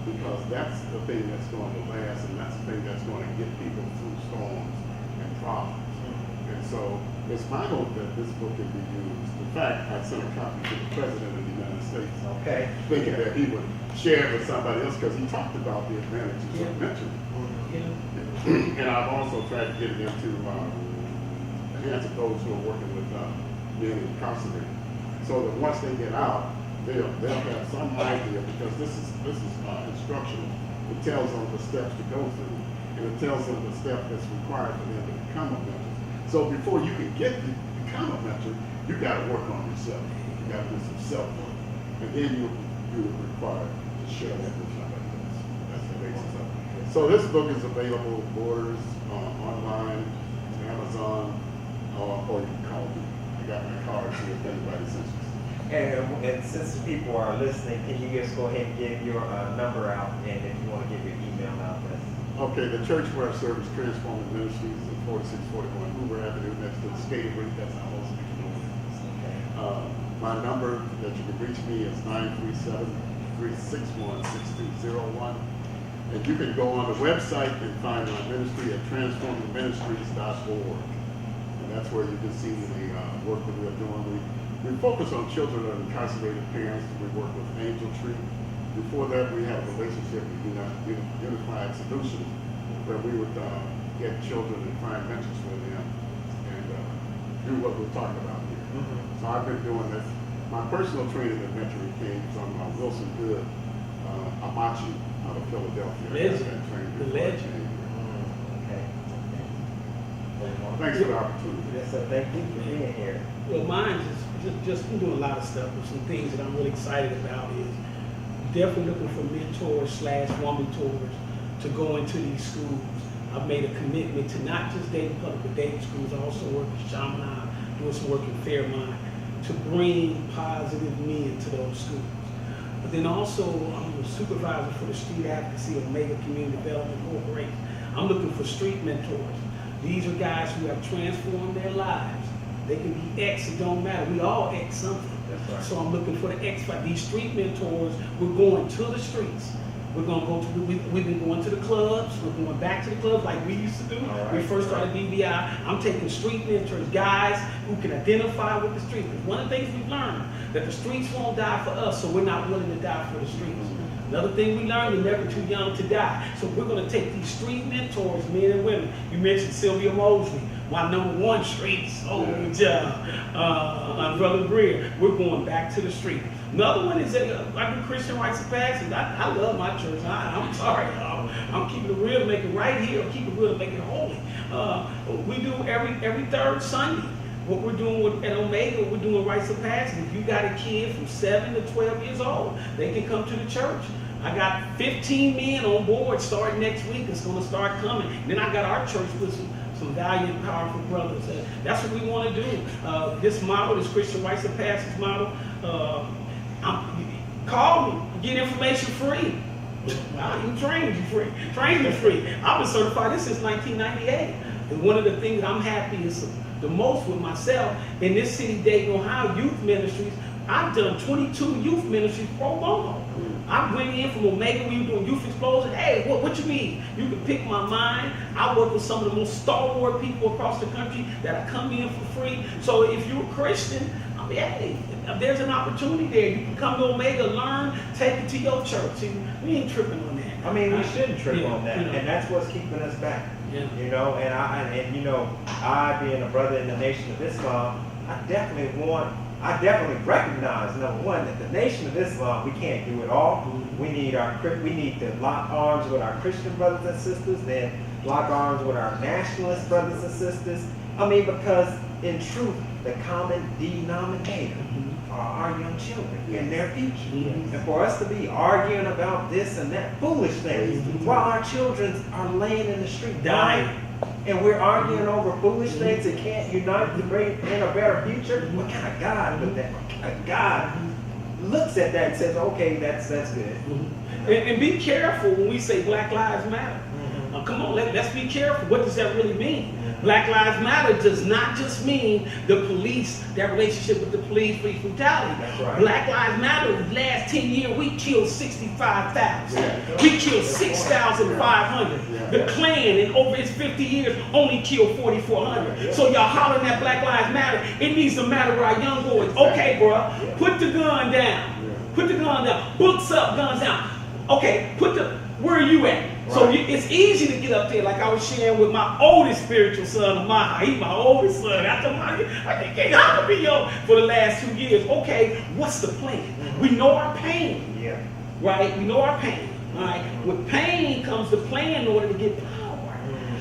because that's the thing that's going to last, and that's the thing that's going to get people through storms and problems. And so it's my hope that this book can be used. In fact, I sent a copy to the President of the United States, Okay. thinking that he would share it with somebody else, because he talked about the advantages of mentoring. Yeah. And I've also tried to get it into the hands of those who are working with being incarcerated, so that once they get out, they'll have some idea, because this is instructional. It tells them the steps to go through, and it tells them the step that's required for them to become a mentor. So before you can get to become a mentor, you got to work on yourself. You got to do some self work, and then you're required to share that with somebody else. That's the basis of it. So this book is available at Borders, online, Amazon, or you can call me. you got my card here if anybody's interested. And since people are listening, can you just go ahead and give your number out, and if you want to give your email out, Okay, the church where I serve is Transforming Ministries at 4641 Hoover Avenue, next to the skating rink. That's our most okay. My number that you can reach me is 937-361-6201. And you can go on the website and find my ministry at transformingministries.org. And that's where you can see the work that we're doing. We focus on children of incarcerated parents. We work with Angel Tree. Before that, we had a relationship with Unified Solutions, where we would get children and find mentors for them and do what we're talking about here. Mm-hmm. So I've been doing this. My personal training and mentoring came from Wilson Good, Amachi out of Philadelphia. Legend. The legend. Okay. Thanks for the opportunity. Yes, sir. Thank you for being here. Well, mine is just I'm doing a lot of stuff, but some things that I'm really excited about is definitely looking for mentors/woman mentors to go into these schools. I've made a commitment to not just Dayton Public, but Dayton schools. I also work with Chaminade, doing some work in Fairmont, to bring positive men to those schools. But then also, I'm a supervisor for the Street Advocacy of Omega Community Development Corporation. I'm looking for street mentors. These are guys who have transformed their lives. They can be X, it don't matter. We all X something. That's right. So I'm looking for the X factor. These street mentors, we're going to the streets. We're going to go to, we've been going to the clubs. We're going back to the clubs like we used to do. All right. We first started BBI. I'm taking street mentors, guys who can identify with the streets. Because one of the things we've learned, that the streets won't die for us, so we're not willing to die for the streets. Another thing we learned, you're never too young to die. So we're going to take these street mentors, men and women. You mentioned Sylvia Mosley, my #1 streets. Oh, good job. Brother Greer, we're going back to the street. Another one is I do Christian Rites and Passage. I love my church. I'm sorry, y'all. I'm keeping it real to make it right here. I'm keeping it real to make it holy. We do every third Sunday. What we're doing at Omega, we're doing Rites of Passage. If you got a kid from 7 to 12 years old, they can come to the church. I got 15 men on board starting next week. It's going to start coming. And then I got our church with some valiant, powerful brothers. That's what we want to do. This model, this Christian Rites of Passage model, call me, get information free. I even train you free. Training is free. I've been certified this since 1998. And one of the things that I'm happy is the most with myself in this city, Dayton, Ohio, youth ministries. I've done 22 youth ministries pro bono. I went in from Omega, we were doing youth explosion. Hey, what you mean? You can pick my mind. I work with some of the most stalwart people across the country that come in for free. So if you're a Christian, I mean, hey, there's an opportunity there. You can come to Omega, learn, take it to your church. See, we ain't tripping on that. I mean, we shouldn't trip on that, you know. and that's what's keeping us back. Yeah. You know, and you know, I being a brother in the Nation of Islam, I definitely recognize, #1, that the Nation of Islam, we can't do it all. We need to lock arms with our Christian brothers and sisters, then lock arms with our nationalist brothers and sisters. I mean, because in truth, the common denominator are our young children and their future. And for us to be arguing about this and that foolish things while our children are laying in the street dying, and we're arguing over foolish things that can't unite to bring in a better future, what kind of God would that? What kind of God looks at that and says, okay, that's good. And be careful when we say Black Lives Matter. Come on, let's be careful. What does that really mean? Black Lives Matter does not just mean the police, that relationship with the police brutality. That's right. Black Lives Matter, the last 10 years, we killed 65,000. Yeah. We killed 6,500. Yeah. The Klan, in over its 50 years, only killed 4,400. So y'all hollering at Black Lives Matter, it needs to matter with our young boys. Okay, bro, put the gun down. Put the gun down. Books up, guns down. Okay, where are you at? So it's easy to get up there, like I was sharing with my oldest spiritual son, Amaha. He's my oldest son. I can't holler me yo for the last 2 years. Okay, what's the plan? We know our pain, right? We know our pain, right? With pain comes the plan in order to get power.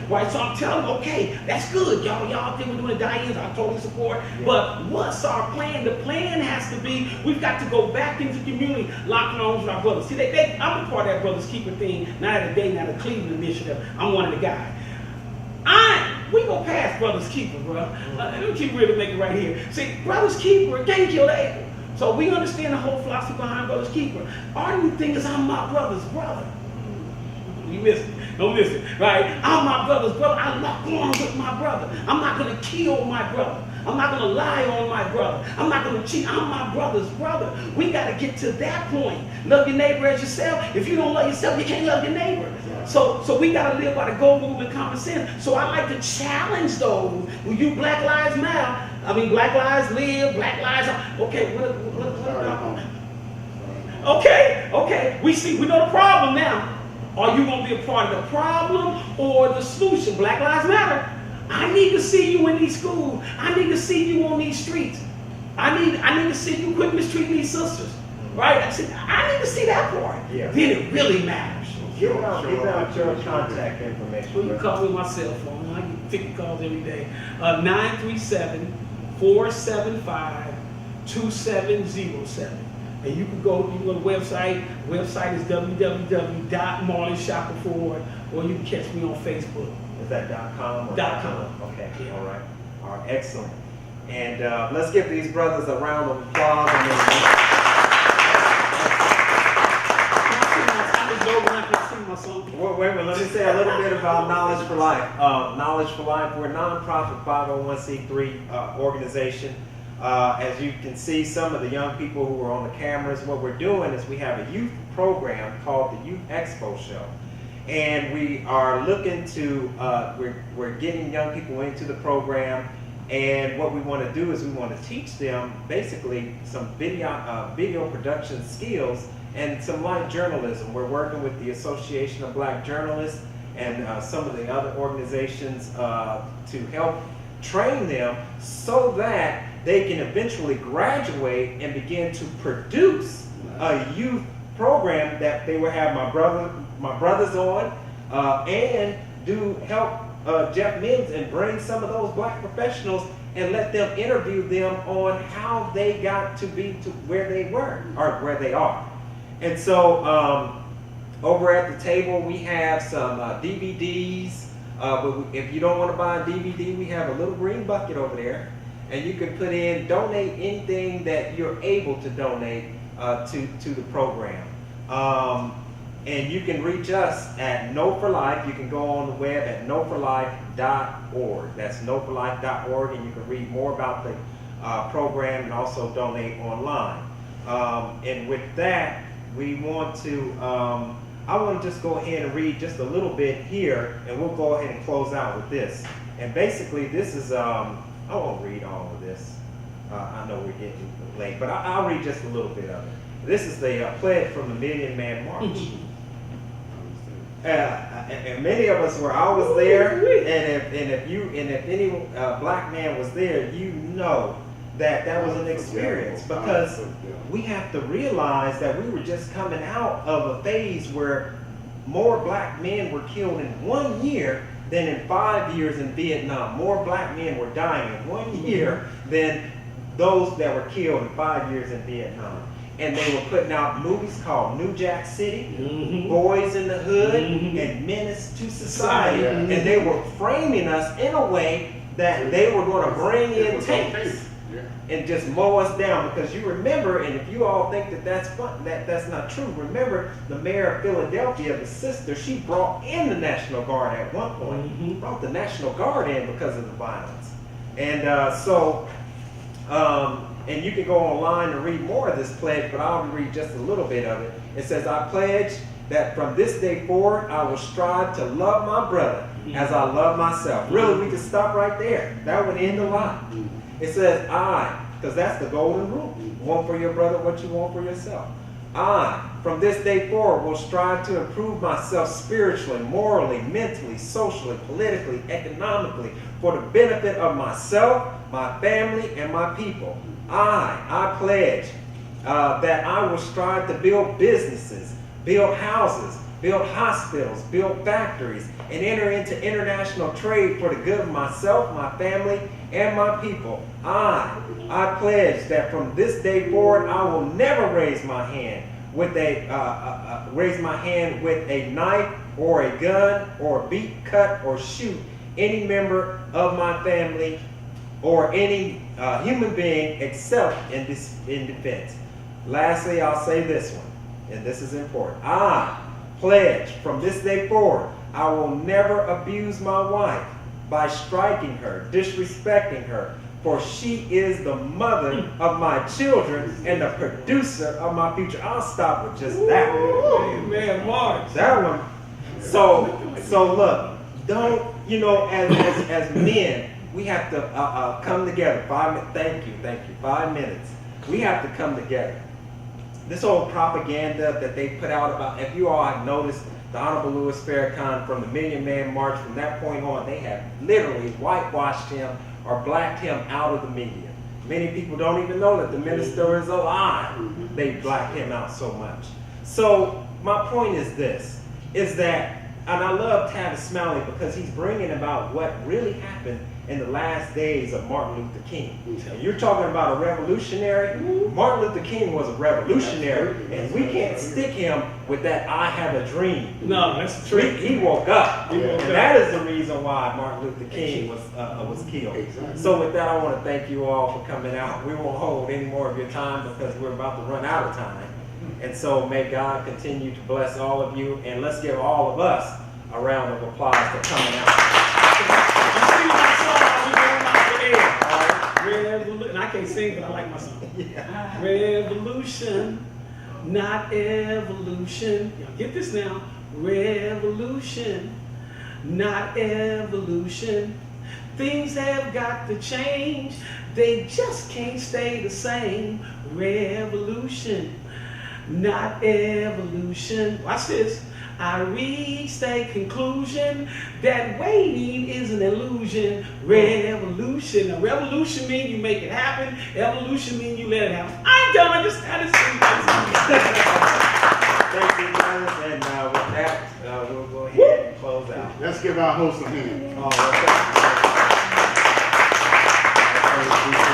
Right, so I'm telling them, okay, that's good, y'all think we're doing the die-ins, I totally support, but what's our plan? The plan has to be, we've got to go back into the community, locking arms with our brothers. See, I'm a part of that Brothers Keeper thing, not at a day, not a Cleveland initiative. I'm one of the guys. We go past Brother's Keeper, bro. Let me keep really make it right here. See, Brother's Keeper can't kill Abel. So we understand the whole philosophy behind Brother's Keeper. Our new thing is I'm my brother's brother. You missed it. Don't miss it, right? I'm my brother's brother. I lock arms with my brother. I'm not going to kill my brother. I'm not going to lie on my brother. I'm not going to cheat. I'm my brother's brother. We got to get to that point. Love your neighbor as yourself. If you don't love yourself, you can't love your neighbor. So we got to live by the golden rule and common sense. So I like to challenge those. When you Black Lives Matter, I mean Black Lives Live, Black Lives. Okay, what okay. We know the problem now. Are you going to be a part of the problem or the solution? Black Lives Matter. I need to see you in these schools. I need to see you on these streets. I need to see you quit mistreating these sisters. Right? I need to see that part. Yeah. Then it really matters. Give out your contact information. Well, you call me my cell phone. I get 50 calls every day. 937-475-2707. And you can go to the website. Website is www.marlonshopperford, or you can catch me on Facebook. Is that .com? Or .com. Okay, Yeah. all right, excellent. And let's give these brothers a round of applause. Wait a minute, let me say a little bit about Knowledge for Life. Knowledge for Life, we're a nonprofit 501c3 organization. As you can see, some of the young people who are on the cameras, what we're doing is we have a youth program called the Youth Expo Show. And we are looking to, we're getting young people into the program, and what we want to do is we want to teach them basically some video production skills and some light journalism. We're working with the Association of Black Journalists and some of the other organizations to help train them so that they can eventually graduate and begin to produce a youth program that they will have my brothers on, and do help Jeff Mims and bring some of those black professionals and let them interview them on how they got to be to where they were or where they are. And so over at the table we have some DVDs. But if you don't want to buy a DVD, we have a little green bucket over there, and you can put in, donate anything that you're able to donate to the program. And you can reach us at Know for Life. You can go on the web at knowforlife.org. That's knowforlife.org, and you can read more about the program and also donate online. And with that, we want to, I want to just go ahead and read just a little bit here, and we'll go ahead and close out with this. And basically, this is, I won't read all of this. I know we're getting late, but I'll read just a little bit of it. This is the pledge from the Million Man March. And many of us were. I was there, and if any black man was there, you know that was an experience, because we have to realize that we were just coming out of a phase where more black men were killed in 1 year than in 5 years in Vietnam. More black men were dying in 1 year than those that were killed in 5 years in Vietnam. And they were putting out movies called New Jack City, Boys in the Hood, and Menace to Society. And they were framing us in a way that they were going to bring in tanks and just mow us down. Because you remember, and if you all think that that's fun, that's not true, remember the mayor of Philadelphia, the sister, she brought in the National Guard at one point, brought the National Guard in because of the violence. And and you can go online and read more of this pledge, but I'll read just a little bit of it. It says, I pledge that from this day forward, I will strive to love my brother as I love myself. Really, we can stop right there. That would end a lot. It says, because that's the golden rule. Want for your brother what you want for yourself. I, from this day forward, will strive to improve myself spiritually, morally, mentally, socially, politically, economically, for the benefit of myself, my family, and my people. I pledge that I will strive to build businesses, build houses, build hospitals, build factories, and enter into international trade for the good of myself, my family, and my people. I pledge that from this day forward, I will never raise my hand with a knife or a gun or beat, cut, or shoot any member of my family or any human being except in defense. Lastly, I'll say this one, and this is important. I pledge from this day forward, I will never abuse my wife by striking her, disrespecting her, for she is the mother of my children and the producer of my future. I'll stop with just that one. Amen, Mark. That one. So look, don't, you know, as men, we have to come together. Thank you. 5 minutes. We have to come together. This old propaganda that they put out about, if you all have noticed, the Honorable Louis Farrakhan from the Million Man March, from that point on, they have literally whitewashed him or blacked him out of the media. Many people don't even know that the minister is alive. They blacked him out so much. So my point is this, is that, and I love Tavis Smiley because he's bringing about what really happened in the last days of Martin Luther King. And you're talking about a revolutionary. Martin Luther King was a revolutionary, and we can't stick him with that I have a dream. No, that's true. He woke up, He woke and up. that is the reason why Martin Luther King was killed. Exactly. So with that, I want to thank you all for coming out. We won't hold any more of your time because we're about to run out of time. And so may God continue to bless all of you, and let's give all of us a round of applause for coming out. You see my song, we going out the air. All right? And I can't sing, but I like my song. Revolution, not evolution. Y'all get this now. Revolution, not evolution. Things have got to change. They just can't stay the same. Revolution, not evolution. Watch this. I reached a conclusion that waiting is an illusion. Revolution. Now, revolution means you make it happen. Evolution means you let it happen. I ain't done. I just had to sing. Thank you, guys. And with that, we'll go ahead and close out. Let's give our host a hand. Oh, well, thank you.